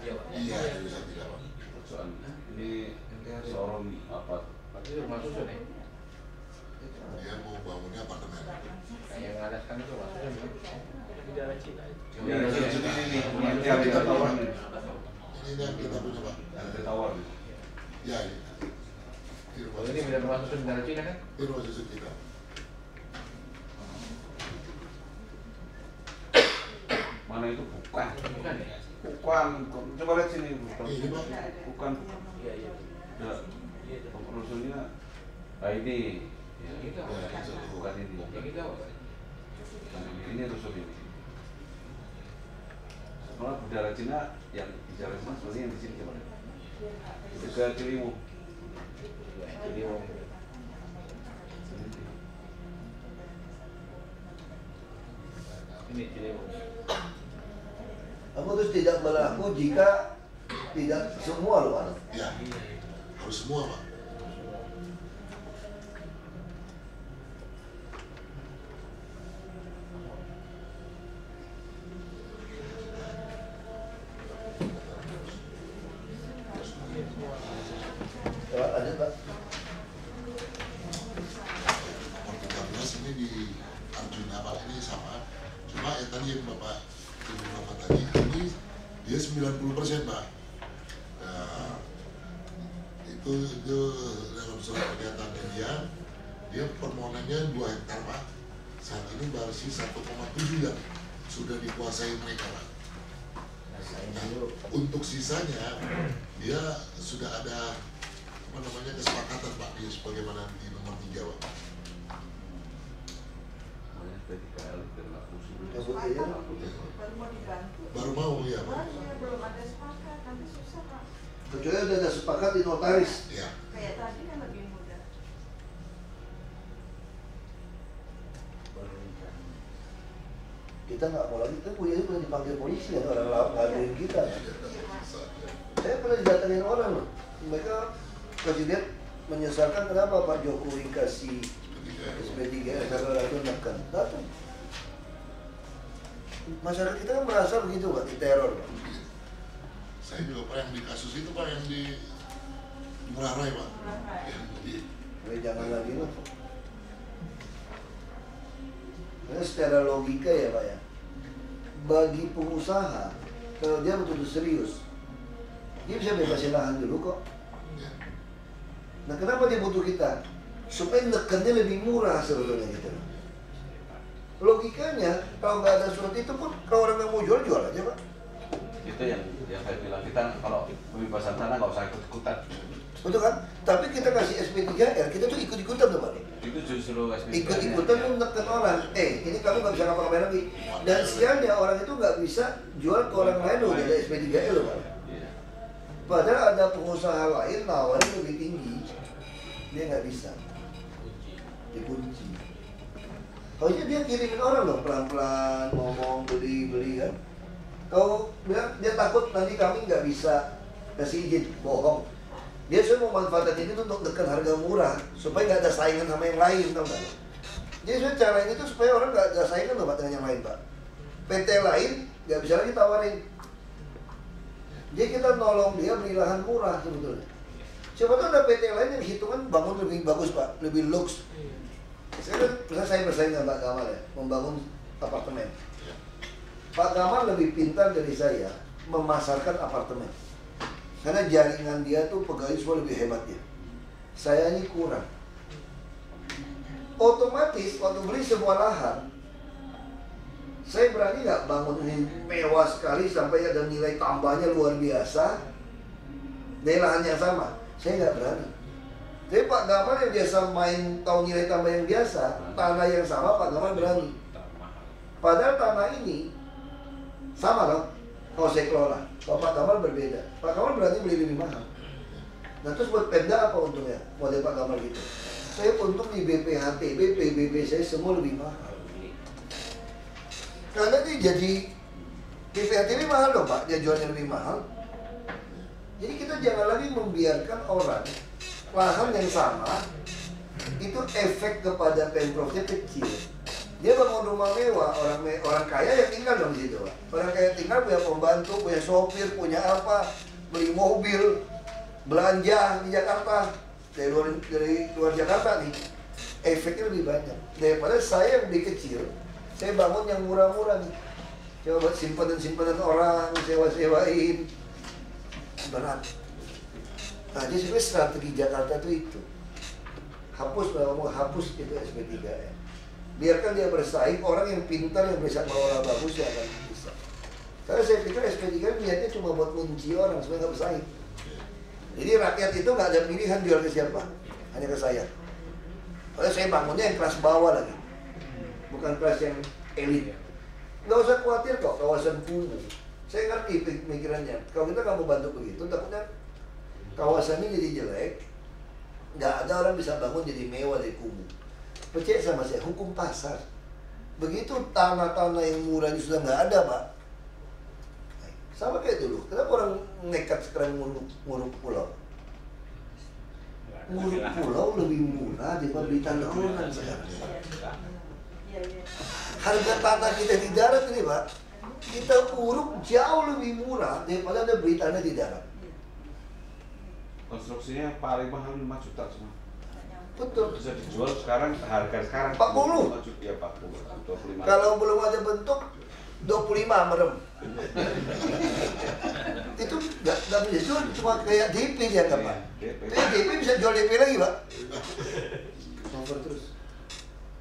Iya, dari Sartika Pak. Soal ini seorang apa? Berarti rumah susun ya? Dia mau bangunnya apartemen. Yang ada kan itu maksudnya di daerah Cina itu. Ya, ini yang kita tawar nih. Ini yang kita punya Pak. Yang kita tawar nih. Ya, ini. Di rumah Kalau ini susun. beda rumah susun di daerah Cina kan? Di rumah susun kita. Mana itu Bu? Bukan. Bukan ya? Bukan. Coba lihat sini. Ini Pak. Bukan. Iya, iya. Udah. Rusuhnya. Nah ini. Ya, Yang itu apa? bukan ini. Yang itu apa? Ini rusuh ini. Malah budaya Cina yang bicara Cina sebenarnya yang di sini coba. Dekat Ciliwung. Ciliwung. Ini Ciliwung. Aku terus tidak berlaku jika tidak semua loh. Pak. Ya, harus semua Pak. Coba lanjut Pak. Nomor 13 ini di Arjuna Pak, ini sama. Cuma ya tadi yang Bapak tadi ini dia 90% Pak. Nah, itu dalam surat pernyataannya dia permohonannya 2 hektar Pak. Saat ini baru sih 1,7 yang sudah dikuasai mereka Pak. Nah, untuk sisanya dia sudah ada kesepakatan Pak di sebagaimana di nomor 3 Pak. Nyebut aja. Baru mau dibantu. Baru mau ya Pak. Baru ya, belum ada sepakat, nanti susah Pak. Kecuali udah ada sepakat di notaris. Ya. Kayak tadi kan lebih mudah. Kita nggak mau lagi, kita punya itu pernah dipanggil polisi kan, orang ngaduin kita kan. Saya pernah didatengin orang loh, mereka kasih lihat menyesalkan kenapa Pak Jokowi kasih SP3 karena orang itu nekan, datang. Masyarakat kita kan merasa begitu Pak, diteror Pak. Saya juga Pak yang di kasus itu Pak yang di Ngurah Rai Pak. Jangan lagi loh. Karena secara logika ya Pak ya, bagi pengusaha kalau dia betul-betul serius, dia bisa bebasin lahan dulu kok. Nah kenapa dia butuh kita? Supaya nekannya lebih murah sebetulnya gitu. Logikanya kalau nggak ada surat itu pun kalau orang yang mau jual aja Pak. Itu yang saya bilang, kita kalau pembebasan tanah nggak usah ikut-ikutan. Betul kan? Tapi kita kasih SP3R, kita tuh ikut-ikutan tuh Pak. Itu justru Ikut-ikutan tuh menekan orang. Ini kamu nggak bisa ngapa-ngapain lagi. Dan sialnya orang itu nggak bisa jual ke orang lain loh, jadi SP3R loh Pak. Iya. Padahal ada pengusaha lain nawarin lebih tinggi, dia nggak bisa, dikunci. Harusnya dia kirimin orang loh, pelan-pelan ngomong beli kan. Kalau bilang dia takut nanti kami nggak bisa kasih izin, bohong. Dia sudah memanfaatkan ini untuk tekan harga murah supaya nggak ada saingan sama yang lain, tau nggak? Jadi sebenarnya cara ini tuh supaya orang nggak ada saingan loh Pak dengan yang lain Pak. PT lain nggak bisa lagi tawarin. Jadi kita nolong dia beli lahan murah sebetulnya. Siapa tahu ada PT lain yang hitungan bangun lebih bagus Pak, lebih lux. Saya bersaing dengan Pak Gamal ya, membangun apartemen. Pak Gamal lebih pintar dari saya memasarkan apartemen. Karena jaringan dia tuh pegawai semua lebih hebat ya. Saya ini kurang. Otomatis waktu beli sebuah lahan, saya berani nggak bangun ini mewah sekali sampai ada nilai tambahnya luar biasa dari lahan yang sama. Saya nggak berani. Tapi Pak Gamal yang biasa main tahu nilai tambah yang biasa, tanah yang sama Pak Gamal berani. Padahal tanah ini sama loh, kalau saya kelola. Kalau Pak Gamal berbeda. Pak Gamal berani beli lebih mahal. Nah terus buat Pemda apa untungnya? Model Pak Gamal gitu. Saya untung di BPHTB, PBB saya semua lebih mahal. Karena dia jadi BPHTB mahal dong Pak, dia jualnya lebih mahal. Jadi kita jangan lagi membiarkan orang lahan yang sama itu efek kepada Pemprovnya kecil. Dia bangun rumah mewah, orang kaya yang tinggal dong di situ Pak. Orang kaya tinggal punya pembantu, punya sopir, punya apa, beli mobil, belanja di Jakarta dari luar Jakarta nih. Efeknya lebih banyak daripada saya yang lebih kecil. Saya bangun yang murah-murah nih. Coba buat simpanan orang, sewa-sewain. Berat. Nah, jadi sebenarnya strategi Jakarta itu. Hapus itu SP3R. Biarkan dia bersaing, orang yang pintar yang bisa mengelola bagus ya akan bisa. Karena saya pikir SP3 niatnya cuma buat kunci orang supaya nggak bersaing. Jadi rakyat itu nggak ada pilihan jual ke siapa, hanya ke saya. Karena saya bangunnya yang kelas bawah lagi, bukan kelas yang elit. Nggak usah khawatir kok kawasan kumuh. Saya ngerti pikirannya. Kalau kita nggak mau bantu begitu, takutnya kawasannya jadi jelek. Nggak ada orang bisa bangun jadi mewah dari kumuh. Percaya sama saya, hukum pasar. Begitu tanah-tanah yang murah ini sudah nggak ada, Pak. Sama kayak dulu. Kenapa orang nekat sekarang nguruk pulau? Nguruk pulau lebih murah daripada beli tanah orang sekarang. Harga tanah kita di darat ini, Pak, kita uruk jauh lebih murah daripada ada beli tanah di darat. Konstruksinya paling mahal 5 juta semua. Betul. Bisa dijual sekarang, harga sekarang 40. 5 juta, ya 40, 25. Kalau belum ada bentuk 25 merem. Itu nggak bisa jual, cuma kayak DP dia kan, Pak. DP bisa jual DP lagi, Pak. Over terus.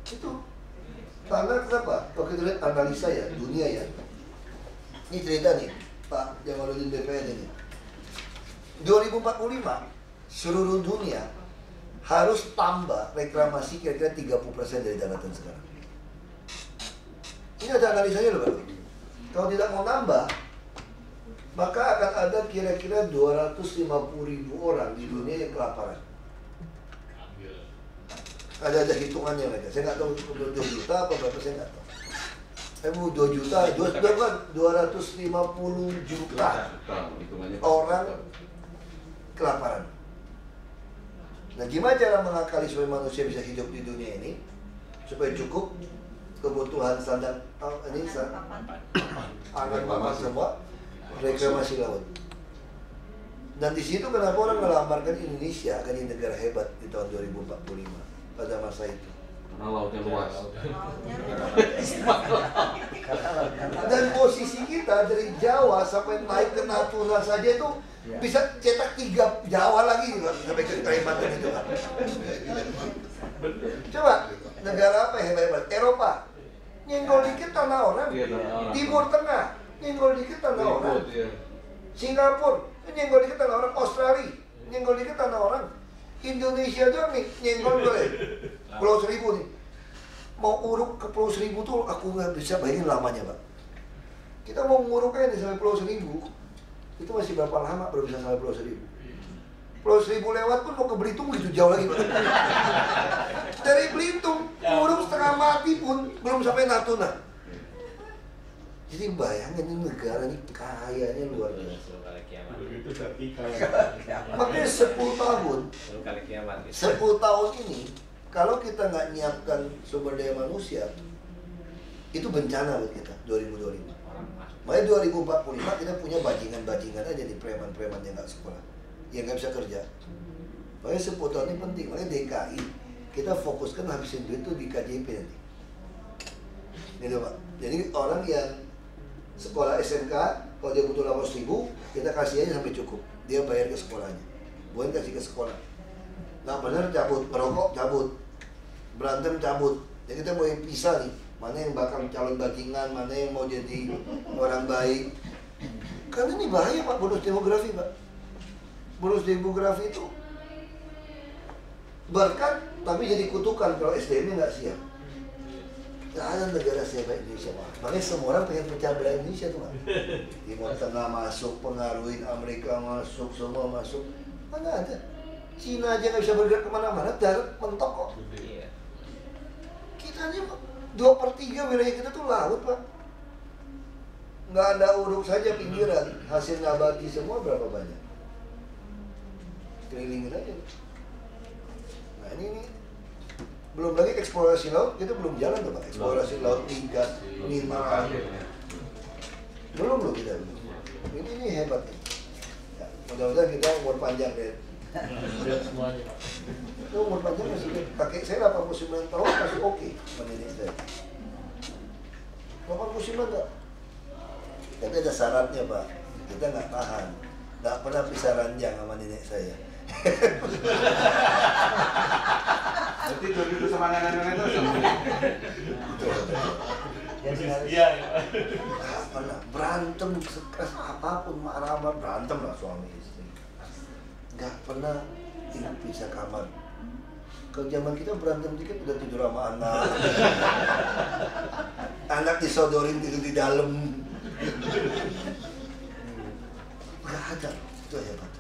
Itu tanah kenapa? Kalau kita lihat analisa ya, dunia ya. Ini cerita nih, Pak Jamaludin BPN ini. 2045 seluruh dunia harus tambah reklamasi kira-kira 30% dari daratan sekarang. Ini ada analisanya loh, Pak. Kalau tidak mau nambah, maka akan ada kira-kira 250.000 orang di dunia yang kelaparan. Ada hitungannya mereka. Saya nggak tahu 2 juta apa berapa, saya nggak tahu. Saya mau 2 juta, 250 juta orang kelaparan. Nah, gimana cara mengakali supaya manusia bisa hidup di dunia ini supaya cukup kebutuhan standar ini anak papan semua, reklamasi laut. Dan di situ kenapa orang melamarkan Indonesia akan jadi negara hebat di tahun 2045 pada masa itu. Karena lautnya luas. Dan posisi kita dari Jawa sampai naik ke Natuna saja itu bisa cetak 3 Jawa lagi sampai ke Kalimantan itu, kan. Coba negara apa yang hebat-hebat? Eropa nyenggol dikit tanah orang. Timur Tengah nyenggol dikit tanah orang. Singapura nyenggol dikit tanah orang. Australia nyenggol dikit tanah orang. Indonesia doang nih nyenggol boleh. Pulau Seribu nih. Mau uruk ke Pulau Seribu tuh aku nggak bisa bayangin lamanya, Pak. Kita mau nguruk aja nih sampai Pulau Seribu, itu masih berapa lama baru bisa sampai Pulau Seribu? Pulau Seribu lewat pun mau ke Belitung gitu jauh lagi, Pak. Dari Belitung uruk setengah mati pun belum sampai Natuna. Jadi bayangin ini negara ini kayanya luar biasa. Makanya 10 tahun 10 tahun ini kalau kita nggak nyiapkan sumber daya manusia, itu bencana buat kita 2025. Makanya 2045 kita punya bajingan-bajingan aja di preman-preman yang nggak sekolah, yang nggak bisa kerja. Makanya 10 tahun ini penting. Makanya DKI kita fokuskan habisin duit tuh di KJP nanti. Gitu, Pak. Jadi orang yang sekolah SMK, kalau dia butuh 800.000, kita kasih aja sampai cukup. Dia bayar ke sekolahnya, bukan kasih ke sekolah. Nah benar cabut, merokok cabut, berantem cabut. Jadi kita mau yang pisah nih, mana yang bakal calon bajingan, mana yang mau jadi orang baik. Karena ini bahaya, Pak, bonus demografi, Pak. Bonus demografi itu berkat, tapi jadi kutukan kalau SDM-nya nggak siap. Gak ada negara sehebat Indonesia, Pak. Makanya semua orang pengen pecah belah Indonesia tuh, Pak. Timur Tengah masuk, pengaruhin Amerika masuk, semua masuk. Mana ada? Cina aja nggak bisa bergerak kemana-mana, darat mentok kok. Kita aja 2/3 wilayah kita tuh laut, Pak. Nggak ada uruk saja pinggiran, hasil nabati semua berapa banyak? Kelilingin aja. Nah ini belum lagi eksplorasi laut, kita belum jalan tuh, Pak. Eksplorasi laut, migas, mineral. Belum kita. Ini hebat nih. Ya, mudah-mudahan kita umur panjang deh. Semuanya, Pak. Itu umur panjang masih, kakek saya 89 tahun masih oke mendidik saya. 89 enggak? Tapi ada syaratnya, Pak. Kita nggak tahan. Nggak pernah pisah ranjang sama nenek saya. Berarti dulu sama nenek-nenek itu sama. Jadi harus Iya, pernah berantem sekeras apapun, marah berantem lah suami istri. Nggak pernah hidup bisa kamar. Kalau zaman kita berantem dikit udah tidur sama anak. Anak disodorin tidur di dalam. Nggak ada, itu hebat.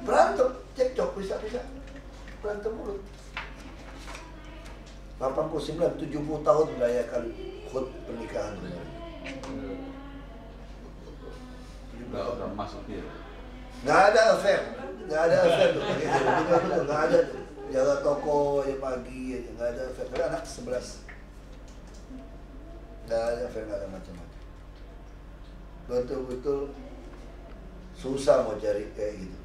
Berantem, cekcok bisa-bisa. Berantem mulut. 89, 70 tahun merayakan HUT pernikahan. Udah masuk dia. Nggak ada affair tuh. Betul, nggak ada tuh. Jaga toko aja pagi aja, nggak ada affair. Tapi anak 11. Nggak ada affair, nggak ada macam-macam. Betul-betul susah mau cari kayak gitu.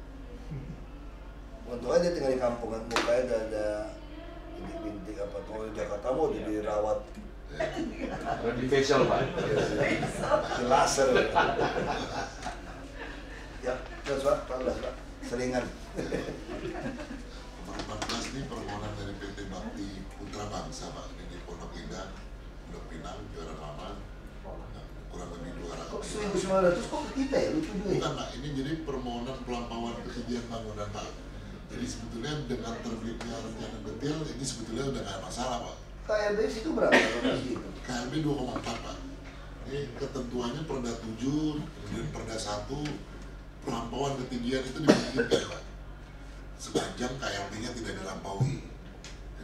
Untuk aja tinggal di kampungan, mukanya ada bintik apa tuh, Jakarta mau dirawat Di facial Pak. di laser. Ya, terus Pak, 14 Pak, selingan. Nomor 14 ini permohonan dari PT Bakti Putra Bangsa Pak, ini di Pondok Indah, Pondok Pinang, Juara Lama, kurang lebih 200. Kok 1.900 kok kita ya, lucu juga ya? Bukan Pak, ini jadi permohonan pelampauan ketinggian bangunan Pak. Jadi sebetulnya dengan terbitnya rencana detail ini sebetulnya udah nggak masalah Pak. KLB itu berapa lokasi itu? KLB 2,4 Pak. Ini ketentuannya Perda 7, kemudian Perda 1, pelampauan ketinggian itu dimungkinkan Pak. Sepanjang KLB-nya tidak dilampaui.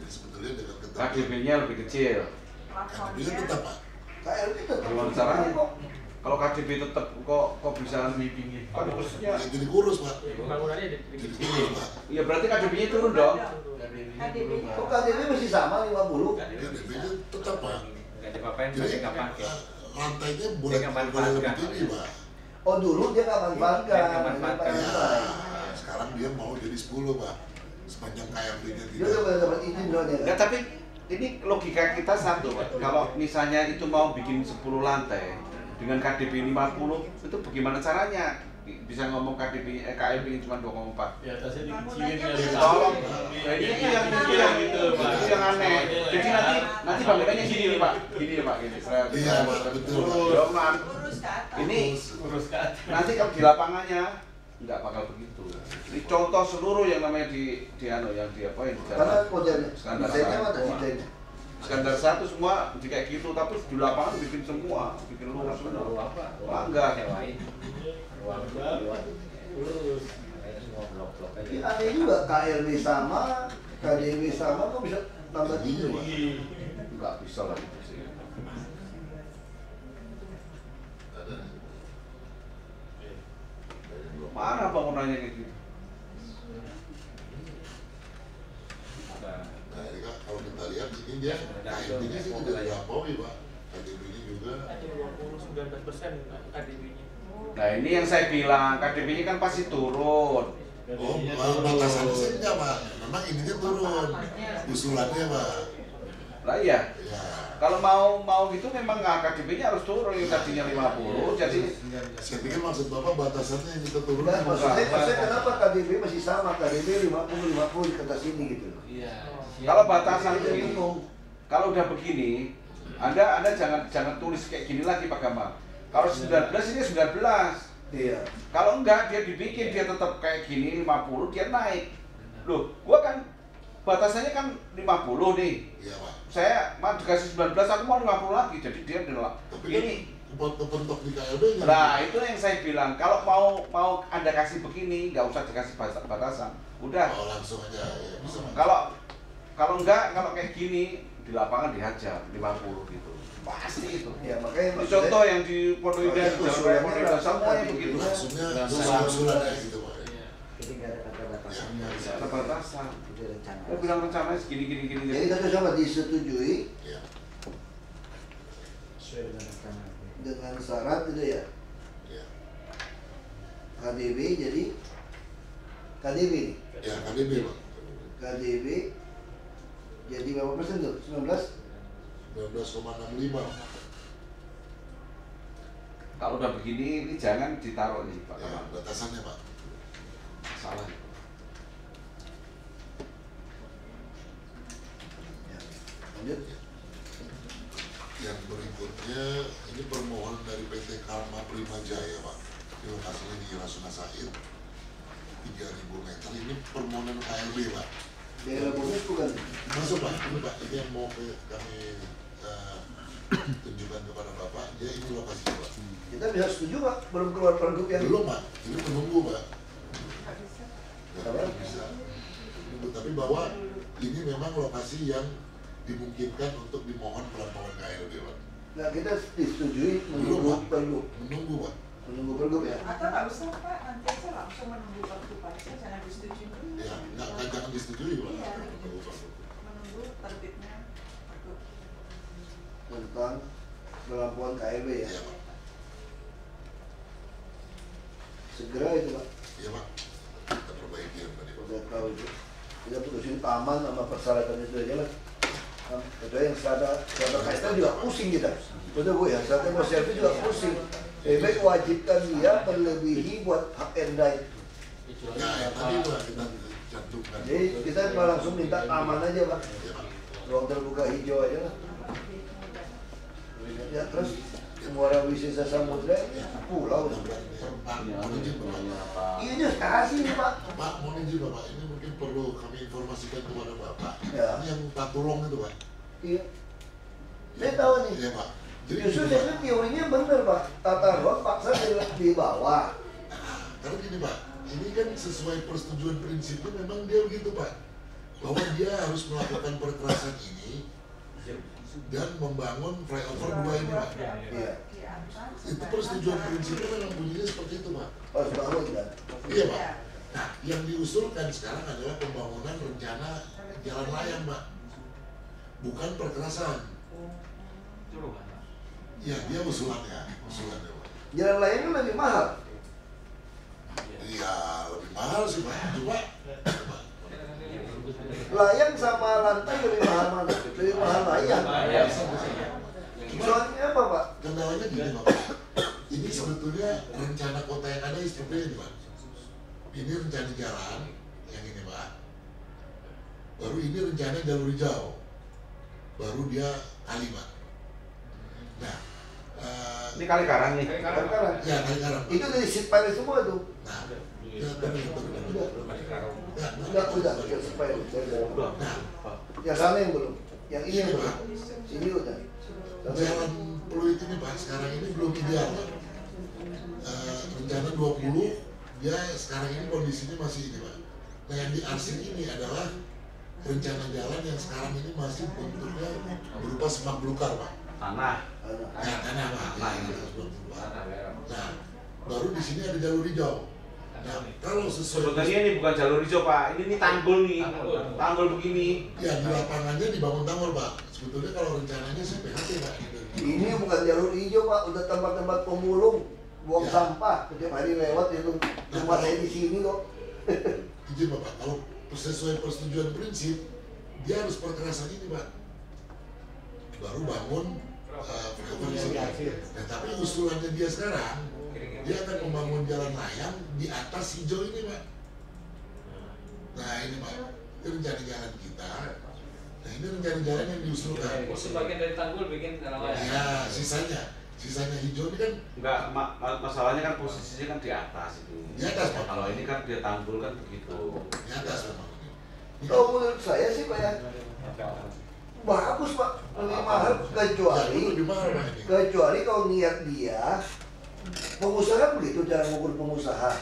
Jadi sebetulnya dengan ketentuan KDP-nya lebih kecil. KLB-nya tetap Pak. KLB tetap. Gimana caranya? Kalau KDP tetap kok bisa lebih tinggi? Kan harusnya. Ya, jadi kurus Pak. Bangunannya Jadi kurus Pak. Ya berarti KDP-nya turun dong. Kok KDB masih sama 50? KDP-nya tetap Pak. Nggak dipapain, Jadi pakai kapan ya? lantainya Dia boleh nggak boleh manfaatkan. lebih tinggi Pak. Oh dulu dia nggak manfaatkan. Dia nggak manfaatkan. Ya, sekarang dia mau jadi 10 Pak. Sepanjang KLB-nya Dia udah tidak. dapat izin dong ya. Nah, tapi ini logika kita satu Pak. Kalau misalnya itu mau bikin 10 lantai dengan KDP 50 itu bagaimana caranya? Bisa ngomong KDP KLB cuma 2,4. di atasnya dikecilin kali. Tolong, ini yang gitu, Pak. itu yang aneh. Jadi nanti bangunannya gini nih Pak, gini nih Pak, gini. Iya, Pak, betul, Pak. Doang, Urus ke atas. ini Urus kan. nanti kalau di lapangannya nggak bakal begitu. Ini contoh seluruh yang namanya di yang di apa yang di Karena jalan modelnya, Skandar desainnya satu. ada desainnya. Skandar 1 semua di kayak gitu, tapi di lapangan bikin semua, bikin lurus semua. Ruang apa? Langgar. Sewain. Ruang Urus. semua blok-blok Tapi aja. aneh juga, KLB sama, KDB sama, kok bisa tambah tinggi Pak? Nggak bisa lah itu sih. Ada. Mana bangunannya kayak gitu? Nah ini Kak, kalau kita lihat ini dia KLB-nya sih tidak dilampaui Pak. KDB-nya juga. Ada 29% KDB-nya. Nah ini yang saya bilang, KDP-nya kan pasti turun. Oh, batasannya sih enggak Pak. Memang ininya turun. Usulannya Pak. Lah iya, Ya. kalau mau gitu memang KDP-nya harus turun, yang tadinya 50, jadi Saya pikir maksud Bapak batasannya ini turun. Nah, maksudnya kenapa KDB masih sama, KDB 50-50 di kertas ini gitu loh. Iya. kalau batasan Jadi begini, bingung. kalau udah begini, Anda jangan tulis kayak gini lagi Pak Gamal. Kalau 19 ini 19. Iya. Kalau enggak dia dibikin dia tetap kayak gini 50 dia naik. Loh, gua kan batasannya kan 50 nih. Iya Pak. Saya mau dikasih 19 aku mau 50 lagi. Jadi dia adalah Tapi ini. kan kepentok di KLB-nya. Nah, itu yang saya bilang. Kalau mau Anda kasih begini, nggak usah dikasih batasan. Udah. Oh, langsung aja ya bisa Pak. Kalau enggak, kalau kayak gini di lapangan dihajar 50 gitu. Pasti itu. Ya makanya Ini contoh yang di Pondok Indah, Makanya Jalan usulannya Pondok Indah semuanya begitu. Langsungnya Langsung. usulannya gitu Pak. Jadi nggak ada kata batasannya. Ada batasan. Itu rencana. Saya bilang rencananya segini. Jadi satu sama disetujui Iya. Sesuai dengan rencana. dengan syarat itu ya. Iya. KDB jadi KDB nih. Ya, KDB Pak. KDB jadi berapa persen tuh? 19? 19,65. Kalau udah begini, ini jangan ditaruh nih Pak Ya, Kamal. batasannya Pak. Salah. Ya. Lanjut. Yang berikutnya, ini permohonan dari PT Karma Prima Jaya, Pak. Ini lokasinya di Rasuna Said, 3.000 meter. Ini permohonan KLB, Pak. Daerah bonus bukan? Masuk, Pak. Ini, Pak. Ini yang mau kami tunjukkan kepada Bapak. Ya, ini lokasinya, Pak. Kita bisa setuju Pak, belum keluar pergub yang Belum, Pak. Ini menunggu, Pak. Nggak bisa. Nggak bisa. Menunggu. Tapi bahwa ini memang lokasi yang dimungkinkan untuk dimohon pelaporan KLB, Pak. Nah kita disetujui menunggu pergub. Menunggu, Pak. Menunggu pergub ya. Atau nggak usah Pak, nanti aja langsung menunggu pergub aja, jangan disetujui dulu. Ya, jangan disetujui, Pak. Iya. Menunggu, Pak. Menunggu terbitnya pergub. Tentang pelaporan KLB ya. Iya, Pak. Segera itu Pak. Iya, Pak. Kita perbaiki yang tadi, Pak. Udah tahu itu. Kita putusin taman sama persyaratan itu aja lah. Itu yang strata kaitan juga pusing kita. Betul Bu ya, strata servis juga pusing. Baik wajibkan dia melebihi buat hak and right. Ya, yang tadi, Pak, kita cantumkan. Jadi kita langsung minta taman aja Pak. Iya, Pak. Ruang terbuka hijau aja lah. Ya terus Muara Wisesa Samudra pulau dah. Pak, mohon izin, Bapak. Ini just kasih nih Pak. Pak, mohon izin, Bapak. Ini mungkin perlu kami informasikan kepada Bapak. Ya. Ini yang patulong itu, Pak. Iya. Saya tahu nih. Iya, Pak. Jadi Justru gini, saya Pak. bilang teorinya benar Pak. Tata ruang paksa di bawah. Karena gini, Pak. Ini kan sesuai persetujuan prinsipnya memang dia begitu, Pak. Bahwa dia harus melakukan perkerasan ini dan membangun flyover 2 ini, Pak. Iya. Itu persetujuan prinsipnya memang bunyinya seperti itu, Pak. Harus bangun kan. Iya, Pak. Nah, yang diusulkan sekarang adalah pembangunan rencana jalan layang, Pak. Bukan perkerasan. Iya, dia usulannya, Pak. Jalan lain kan lebih mahal. Iya, lebih mahal sih, Pak. Cuma, Layang sama lantai lebih mahal mana? Lebih mahal layang. Soalnya apa Pak? kendalanya gini, Pak. Ini sebetulnya rencana kota yang ada seperti ini, Pak. Ini rencana jalan, yang ini, Pak. Baru ini rencana jalur hijau. Baru dia kali, Pak. Nah, Ini kali karang nih. Sekarang. ya kali karang. Itu dari seat pile semua tuh. Nah, ya, tapi Udah ke seat pile. Nah, Yang sana yang belum. Yang ini yang belum. Ini udah. jalan Pluit ini, Pak, sekarang ini belum ideal, Pak. Rencana 20, dia sekarang ini kondisinya masih ini, Pak. Nah, yang diarsip ini adalah rencana jalan yang sekarang ini masih bentuknya berupa semak belukar, Pak. Tanah. Ya, tanah, Pak. Nah, baru di sini ada jalur hijau. Nah, kalau sesuai Sebenarnya ini bukan jalur hijau Pak, ini tanggul nih, tanggul begini. ya di lapangannya dibangun tanggul, Pak. Sebetulnya kalau rencananya sih PHT, Pak. Ini bukan jalur hijau Pak, udah tempat-tempat pemulung, buang Ya. sampah. Setiap hari lewat itu rumah saya di sini kok. Izin, Bapak, kalau sesuai persetujuan prinsip, dia harus perkerasan ini, Pak. Baru bangun flyover di sini. Nah, tapi usulannya dia sekarang, dia akan membangun jalan layang di atas hijau ini, Pak. Nah, ini, Pak, itu rencana jalan kita. Nah, ini rencana jalan yang diusulkan. Sebagian dari tanggul bikin jalan layang. Ya, sisanya hijau ini kan Enggak, masalahnya kan posisinya kan di atas itu. Di atas, Pak. Kalau ini kan dia tanggul kan begitu. di atas, memang. Ini Kalau menurut saya sih Pak ya, bagus Pak, lebih mahal ya, kecuali itu lebih mahal, Pak, ini. kecuali kalau niat dia pengusaha begitu cara mengukur pengusaha.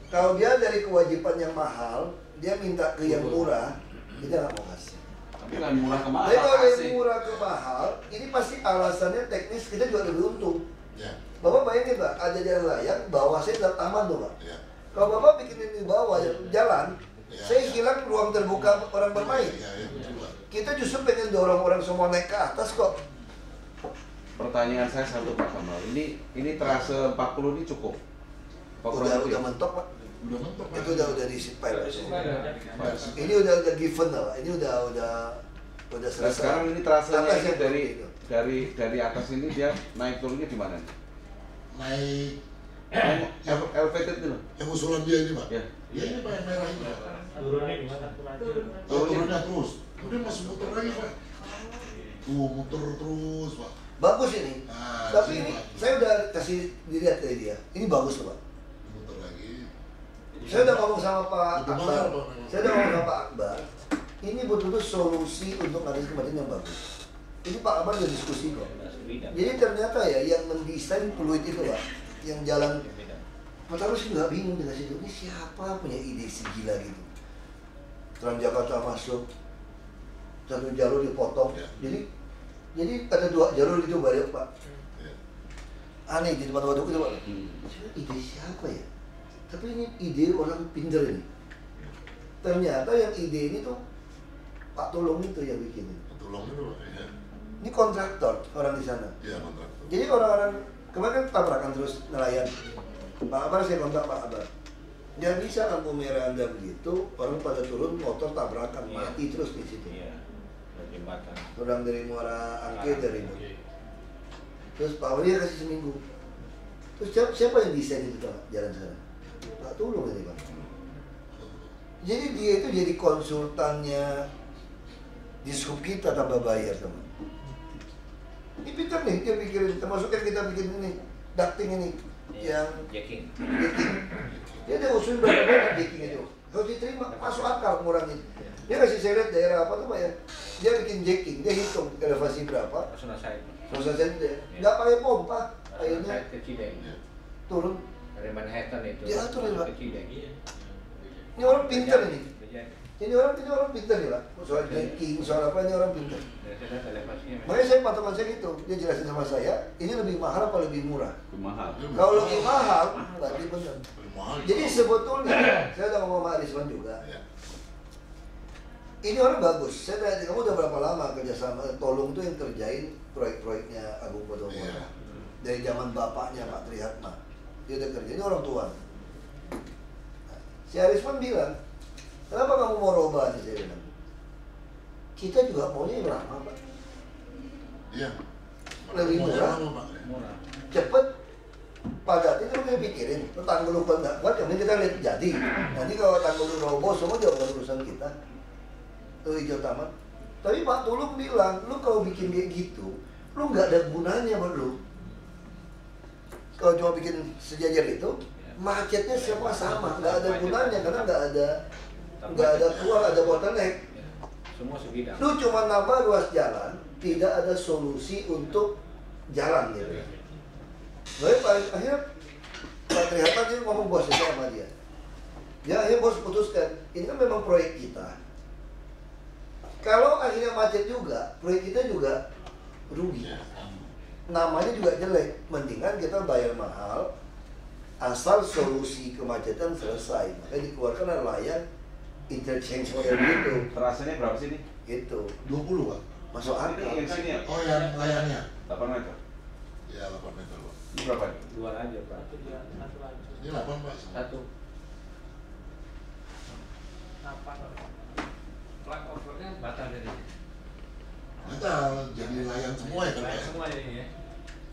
Kalau dia dari kewajiban yang mahal, dia minta ke yang murah, kita nggak mau kasih. Tapi kan murah kemana? Tapi kalau yang kasih. murah ke mahal, ini pasti alasannya teknis kita juga lebih untung. Ya, Bapak bayangin Pak, ada jalan layang, bawah saya ada taman tuh Pak. ya. Kalau Bapak bikin ini di bawah jalan, Ya. saya hilang ruang terbuka orang bermain. Ya, ya, betul, Pak. Kita justru pengen dorong orang semua naik ke atas kok. Pertanyaan saya satu Pak Kamal, ini terase 40 ini cukup? Apa kurang lebih? Udah mentok Pak. Udah mentok, Pak. Itu udah di seat pile. Baik. Ini udah given lah Pak. Ini udah Dan selesai. sekarang ini terasenya Atas ini yang dari itu. dari atas ini dia naik turunnya di mana nih? Naik Elevated itu loh. yang usulan dia ini, Pak. Ya. Ya, ini Pak, yang merah ini, Pak. Turunnya gimana? Turunnya terus. Kemudian masih muter lagi, Pak. Muter terus, Pak. bagus ini. Nah, Tapi sini, ini Pak. saya udah kasih dilihat ke dia. Ini bagus loh, Pak. Muter lagi. Saya udah ngomong sama Pak Betul Akbar. banget, Pak. Saya udah ngomong sama Pak Akbar. Ini betul-betul solusi untuk ngadis kematian yang bagus. Ini Pak Akbar udah diskusi kok. Jadi ternyata ya yang mendesain fluid itu Pak, yang jalan pertama sih nggak bingung dikasih itu. Ini siapa punya ide segila gitu? Transjakarta masuk, satu jalur dipotong. Ya. Jadi ada 2 jalur itu balik Pak. Ya. Aneh di tempat waduk itu Pak. Ide siapa ya? Tapi ini ide orang pinter ini. Ternyata yang ide ini tuh Pak Tulung itu yang bikin. Tolong itu Pak. Ya. Ini kontraktor orang di sana. Iya, kontraktor. Jadi orang-orang kemarin kan tabrakan terus nelayan. Pak Akbar saya kontak Pak Akbar. Nggak bisa lampu merah Anda begitu, orang pada turun motor tabrakan, mati terus di situ. Iya. Jembatan. Orang dari Muara Angke dari itu. Terus Pak Wali kasih seminggu. Terus siapa yang desain itu Pak, jalan sana? Pak Tulung ini Pak. Jadi dia itu jadi konsultannya di sub kita tambah bayar teman. Ini pintar nih, dia pikirin, termasuk yang kita bikin ini, ducting ini, yang Jacking. dia ada usul berapa banyak jacking itu. Harus diterima, masuk akal ngurangin. Dia kasih saya lihat daerah apa tuh Pak ya. Dia bikin jacking, dia hitung elevasi berapa. Selesai. Selesai dia, nggak pakai pompa, akhirnya Ke Cideng. turun. Dari Manhattan itu. Ya, turun, Pak. Ke Cideng. Ini orang pintar ini. Terjadi. Ini orang pintar nih Pak. Soal jacking, soal apa ini orang pintar. Dari sana elevasinya. Makanya saya patokan saya gitu, dia jelasin sama saya, ini lebih mahal apa lebih murah? Mahal. Kalau lebih mahal, berarti benar. Lebih mahal. Jadi sebetulnya, saya udah ngomong sama Arisman juga, Ya. ini orang bagus. Saya tanya, kamu udah berapa lama kerjasama? Tolong tuh yang kerjain proyek-proyeknya Agung Podomoro. Iya. Dari zaman bapaknya Pak Trihatma. Dia udah kerja, ini orang tua. Si Arisman bilang, kenapa kamu mau roba nih? Saya bilang, kita juga maunya yang lama Pak. Iya. Lebih Mau murah. lama, Pak. Murah. Cepet padat itu kita pikirin tanggul lu nggak kuat yang penting kita lihat jadi nanti kalau tanggul lu roboh semua juga bukan urusan kita tuh hijau taman. Tapi Pak Tulung bilang lu kalau bikin kayak gitu lu nggak ada gunanya buat lu. Kalau cuma bikin sejajar itu macetnya semua sama, nggak ada gunanya karena nggak ada keluar, ada bottleneck. Semua sebidang. Lu cuma nambah ruas jalan, tidak ada solusi untuk jalan gitu. Lalu akhirnya Pak Trihatma dia ngomong bos itu sama dia. Ya akhirnya bos putuskan, ini kan memang proyek kita. Kalau akhirnya macet juga, proyek kita juga rugi. Namanya juga jelek, mendingan kita bayar mahal, asal solusi kemacetan selesai. Makanya dikeluarkan layar interchange model gitu. Terasanya berapa sih nih? Gitu. 20 Pak. Masuk akal. Ini yang sini ya? Oh yang layarnya? 8 meter. Ya 8 meter Pak. Ini berapa nih? Dua aja Pak. Ini 8 Pak. Satu. Plat overnya batal dari Metal jadi layar semua ya kan Pak? semua ini ya.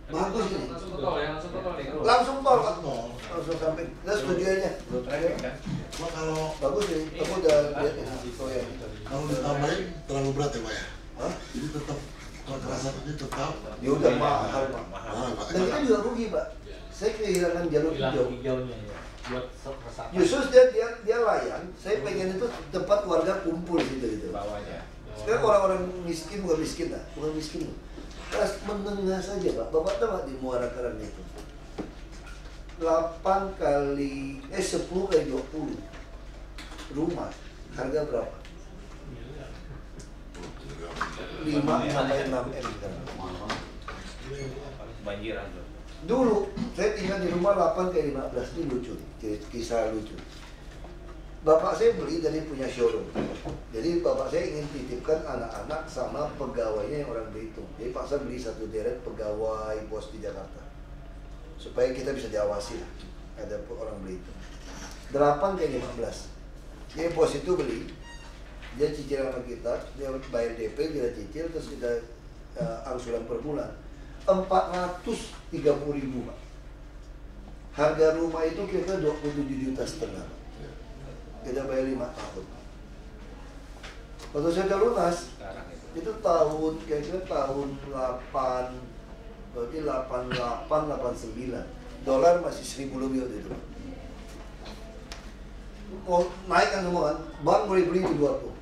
Bagus ini. Langsung ke tol ya, langsung ke tol. Langsung tol Pak. Langsung tol. Langsung sampai. Kita setuju aja. Belum traffic kan? Pak kalau Bagus nih. Aku udah lihat ini. Oh, ya. kalau ditambahin terlalu berat ya Pak ya? Hah? Jadi tetap kekerasan ini tetap Ya udah mahal Pak. mahal Pak. Dan kita juga rugi Pak. Saya kehilangan jalur hijau. hijaunya ya. Buat resapan. Justru dia layan. Saya pengen itu tempat warga kumpul gitu. Bawahnya. Sekarang orang-orang miskin bukan miskin lah, bukan miskin. Kelas menengah saja Pak. Bapak tahu nggak di Muara Karang itu? 10 kali 20 rumah harga berapa? 5 sampai 6 M sekarang. Banjiran tuh. Dulu saya tinggal di rumah 8 kali 15, ini lucu, kisah lucu. Bapak saya beli dari punya showroom. Jadi bapak saya ingin titipkan anak-anak sama pegawainya yang orang Belitung. Jadi Pak saya beli satu deret pegawai bos di Jakarta. Supaya kita bisa diawasi lah. Ada orang Belitung. 8 kali 15. Jadi bos itu beli, dia cicil sama kita, dia bayar DP, dia cicil, terus kita angsuran per bulan. 430.000 Pak. Harga rumah itu kita 27,5 juta. Kita bayar 5 tahun. Waktu saya udah lunas, Sekarang itu. itu tahun, kira-kira tahun 8 ini 88, 89. Dolar masih 1000 lebih waktu itu. Mau naik kan semua kan, bank boleh beli di luar tuh.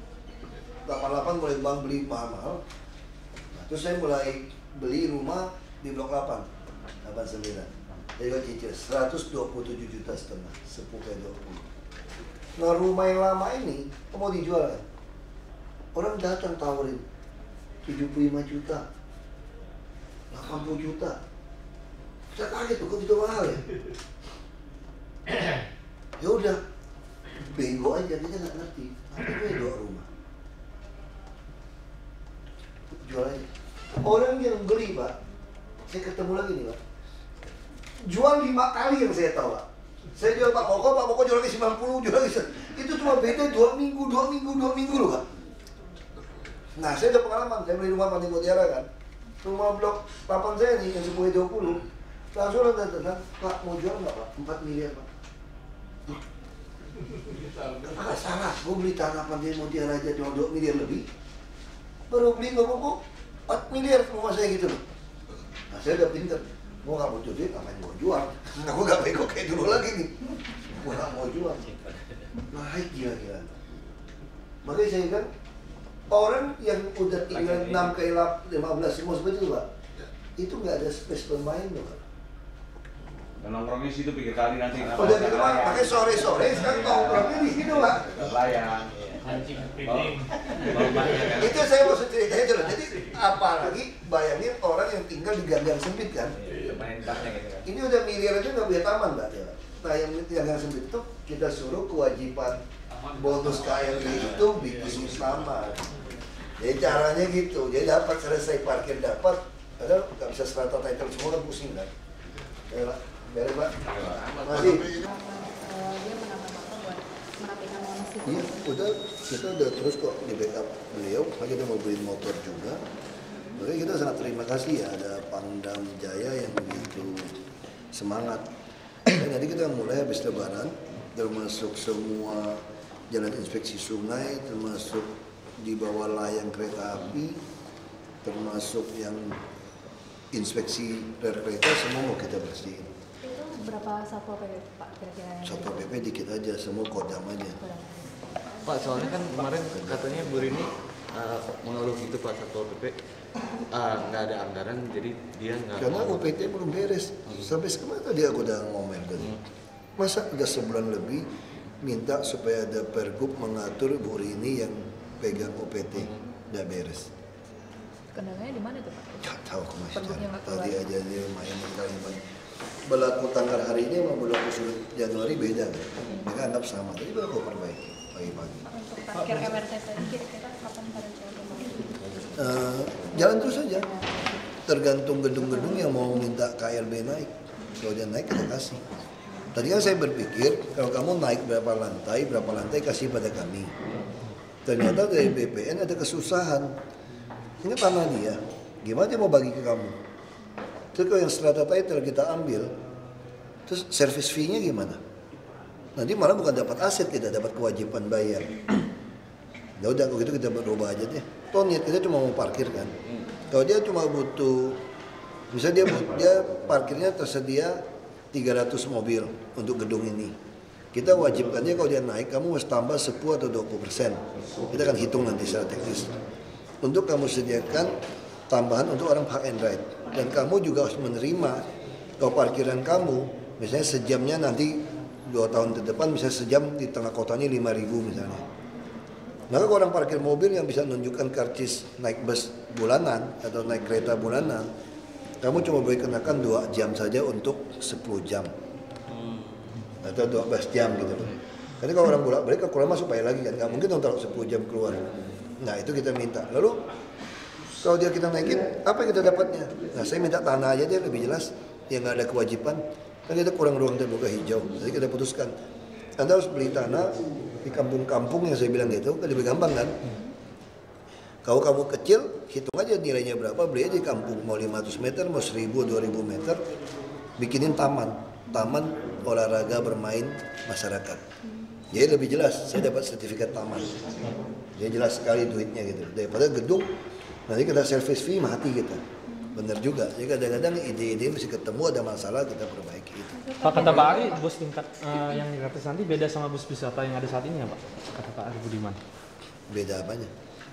88 boleh bank beli mahal-mahal. Nah, terus saya mulai beli rumah di blok 8, 89. Jadi gue cicil 127,5 juta, 10x20. Nah rumah yang lama ini mau dijual kan? Orang datang tawarin 75 juta, 80 juta. Saya kaget tuh, kok gitu mahal ya? Ya udah, bego aja, dia nggak ngerti. Apa bego rumah? Jual aja. Orang yang beli pak, saya ketemu lagi nih pak, jual 5 kali yang saya tahu pak. Saya jual Pak Koko jual lagi 90, jual lagi. Itu cuma beda 2 minggu loh pak. Nah saya udah pengalaman, saya beli rumah Pantai Mutiara kan. Rumah blok 8 saya nih yang 10x20. Langsung orang datang, Pak mau jual nggak Pak? 4 miliar Pak. Apa salah? Gue beli tanah Pantai Mutiara aja cuma 2 miliar lebih. Baru beli Pak Koko 4 miliar rumah saya gitu loh. Nah saya udah pinter. Gue gak mau duit, ngapain gue jual? Nah gue gak bego kayak dulu lagi nih. Gue gak mau jual. Naik gila-gila. Makanya saya kan, orang yang udah tinggal 6 ke 15 semua seperti itu Pak, itu gak ada space bermain loh Pak. Dan nongkrongnya situ pikir kali nanti. Udah gitu Pak, makanya sore-sore sekarang nongkrongnya di situ Pak. Layang. Itu saya mau ceritanya dulu. Jadi apalagi bayangin orang yang tinggal di gang sempit kan. Ini udah miliar aja nggak punya taman Mbak. Nah yang gang sempit itu kita suruh kewajiban bonus KLB itu bikin taman. Jadi caranya gitu. Jadi dapat selesai parkir dapat, padahal nggak bisa strata title semua kan pusing kan. Ya Pak, beres Pak. Masih. Iya, kita udah terus kok di backup beliau, kita mau beli motor juga. Makanya kita sangat terima kasih ya ada Pangdam Jaya yang begitu semangat. Dan nanti kita mulai habis Lebaran, termasuk semua jalan inspeksi sungai, termasuk di bawah layang kereta api, termasuk yang inspeksi rel kereta, semua mau kita bersihin. Berapa Satpol PP Pak kira-kira? Satpol PP dikit aja, semua kodam aja. Pak, soalnya kan kemarin katanya Bu Rini mengeluh gitu Pak, Satpol PP nggak ada anggaran, jadi dia nggak. Karena UPT belum beres. Sampai sekarang tadi aku udah ngomel kan. Masa udah sebulan lebih minta supaya ada pergub mengatur Bu Rini yang pegang UPT, udah beres. Kendalanya di mana tuh Pak? Nggak tahu aku masih Pergubnya cari. nggak Tadi keluar. aja dia lumayan kali banyak. Berlaku tanggal hari ini sama berlaku surat Januari beda kan? Mereka anggap sama, tapi baru aku perbaiki pagi-pagi. Untuk parkir MRT tadi kira-kira kapan pada Jalan terus saja. Tergantung gedung-gedung yang mau minta KLB naik. Kalau dia naik kita kasih. Tadi kan saya berpikir kalau kamu naik berapa lantai kasih pada kami. Ternyata dari BPN ada kesusahan. Ini tanah dia, gimana dia mau bagi ke kamu? Terus kalau yang strata title kita ambil, terus service fee-nya gimana? Nanti malah bukan dapat aset, kita dapat kewajiban bayar. Udah kalau gitu kita berubah aja deh. Toh niat kita cuma mau parkir kan. Kalau dia cuma butuh, misalnya dia parkirnya tersedia 300 mobil untuk gedung ini. Kita wajibkan dia kalau dia naik, kamu harus tambah 10 atau 20%. Kita akan hitung nanti secara teknis. Untuk kamu sediakan tambahan untuk orang park and ride. Dan kamu juga harus menerima kalau parkiran kamu, misalnya sejamnya nanti 2 tahun ke depan, misalnya sejam di tengah kotanya 5.000 misalnya. Maka kalau orang parkir mobil yang bisa menunjukkan karcis naik bus bulanan atau naik kereta bulanan, kamu cuma boleh kenakan 2 jam saja untuk 10 jam. Atau 12 jam gitu loh. Jadi kalau orang bolak-balik keluar masuk bayar lagi kan, nggak mungkin dong taruh 10 jam keluar. Nah itu kita minta. Lalu kalau dia kita naikin, apa yang kita dapatnya? Nah saya minta tanah aja deh lebih jelas, yang nggak ada kewajiban. Kan kita kurang ruang terbuka hijau. Jadi kita putuskan, Anda harus beli tanah di kampung-kampung yang saya bilang gitu, kan lebih gampang kan? Kalau kamu kecil, hitung aja nilainya berapa, beli aja di kampung, mau 500 meter, mau 1000, 2000 meter, bikinin taman olahraga bermain masyarakat. Jadi lebih jelas, saya dapat sertifikat taman. Jadi jelas sekali duitnya gitu. Daripada gedung, nanti kita service fee mati kita. bener juga. Jadi kadang-kadang ide-ide mesti ketemu, ada masalah kita perbaiki itu. Pak, kata Pak Ari, bus tingkat yang gratis nanti beda sama bus wisata yang ada saat ini ya Pak? Kata Pak Ari Budiman. Beda apanya?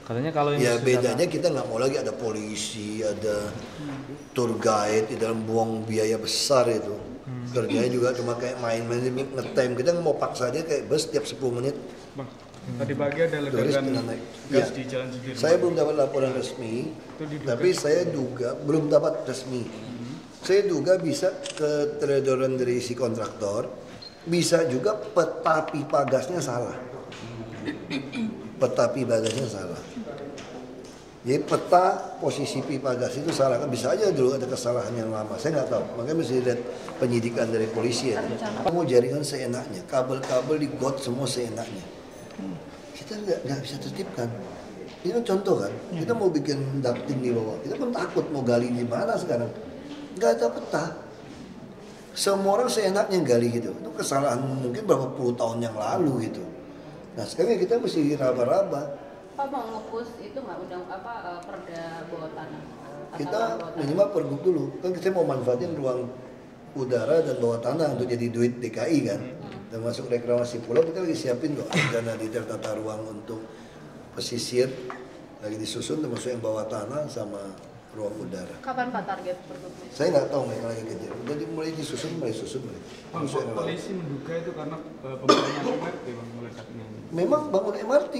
Katanya kalau yang ya bus wisata, bedanya kita nggak mau lagi ada polisi, ada tour guide di dalam buang biaya besar itu. Kerjanya juga cuma kayak main-main ngetem. Kita nggak mau paksa dia kayak bus tiap 10 menit. Bang, tadi pagi ada ledakan gas di Jalan Sudirman. Saya belum dapat laporan resmi, tapi saya duga belum dapat resmi. Saya duga bisa keteledoran dari si kontraktor, bisa juga peta pipa gasnya salah. Peta pipa gasnya salah. Jadi peta posisi pipa gas itu salah, kan bisa aja dulu ada kesalahan yang lama. Saya nggak tahu, makanya mesti lihat penyidikan dari polisi ya. Mau jaringan seenaknya, kabel-kabel digot semua seenaknya. Kita nggak bisa tertibkan. Ini kan contoh kan, kita mau bikin ducting di bawah, kita pun takut mau gali di mana sekarang. Nggak ada peta. Semua orang seenaknya gali gitu. Itu kesalahan mungkin berapa puluh tahun yang lalu gitu. Nah sekarang kita mesti raba-raba. Pak mau nge-push itu nggak perda bawah tanah? Kita minimal pergub dulu. Kan kita mau manfaatin ruang udara dan bawah tanah untuk jadi duit DKI kan. Termasuk reklamasi pulau kita lagi siapin kok dana di tata ruang untuk pesisir lagi disusun termasuk yang bawah tanah sama ruang udara. Kapan Pak target pergubnya? Saya nggak tahu mereka lagi kejar. Jadi mulai disusun mereka. Polisi menduga itu karena pembangunan MRT bang meledaknya. Memang bangun MRT,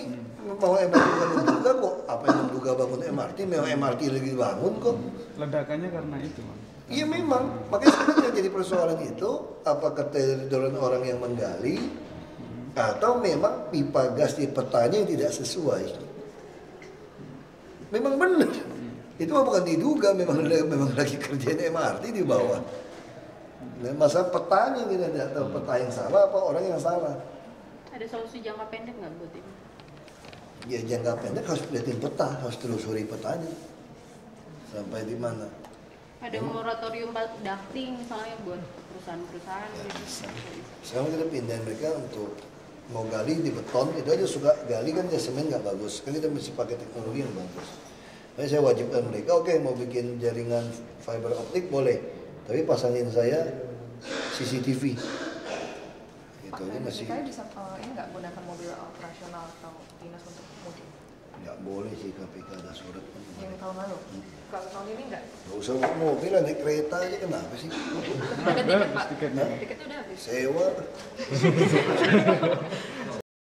bangun MRT bukan menduga kok. Apa yang menduga bangun MRT? Memang MRT lagi bangun kok. Ledakannya karena itu bang. Iya memang, makanya sebenarnya jadi persoalan itu apakah keteledoran orang yang menggali atau memang pipa gas di petanya yang tidak sesuai. Memang benar. Itu bukan diduga, memang lagi kerjaan MRT di bawah. Dan masalah petanya kita tidak tahu peta yang salah apa orang yang salah. Ada solusi jangka pendek nggak buat ini? Ya jangka pendek harus lihatin peta, harus telusuri petanya sampai di mana. Ada moratorium ducting misalnya buat perusahaan-perusahaan gitu. Sekarang kita pindahin mereka untuk mau gali di beton, itu aja suka gali kan dia semen nggak bagus. Kan kita mesti pakai teknologi yang bagus. Jadi saya wajibkan mereka, oke, mau bikin jaringan fiber optik boleh, tapi pasangin saya CCTV. Gitu aja masih. Kita bisa ini nggak gunakan mobil operasional atau dinas untuk mudik? Nggak boleh sih, KPK ada surat. Yang tahun lalu? Kalau tahun ini nggak? Nggak usah mobil, naik kereta aja, kenapa sih? Tiket Pak? Tiketnya udah habis? Sewa.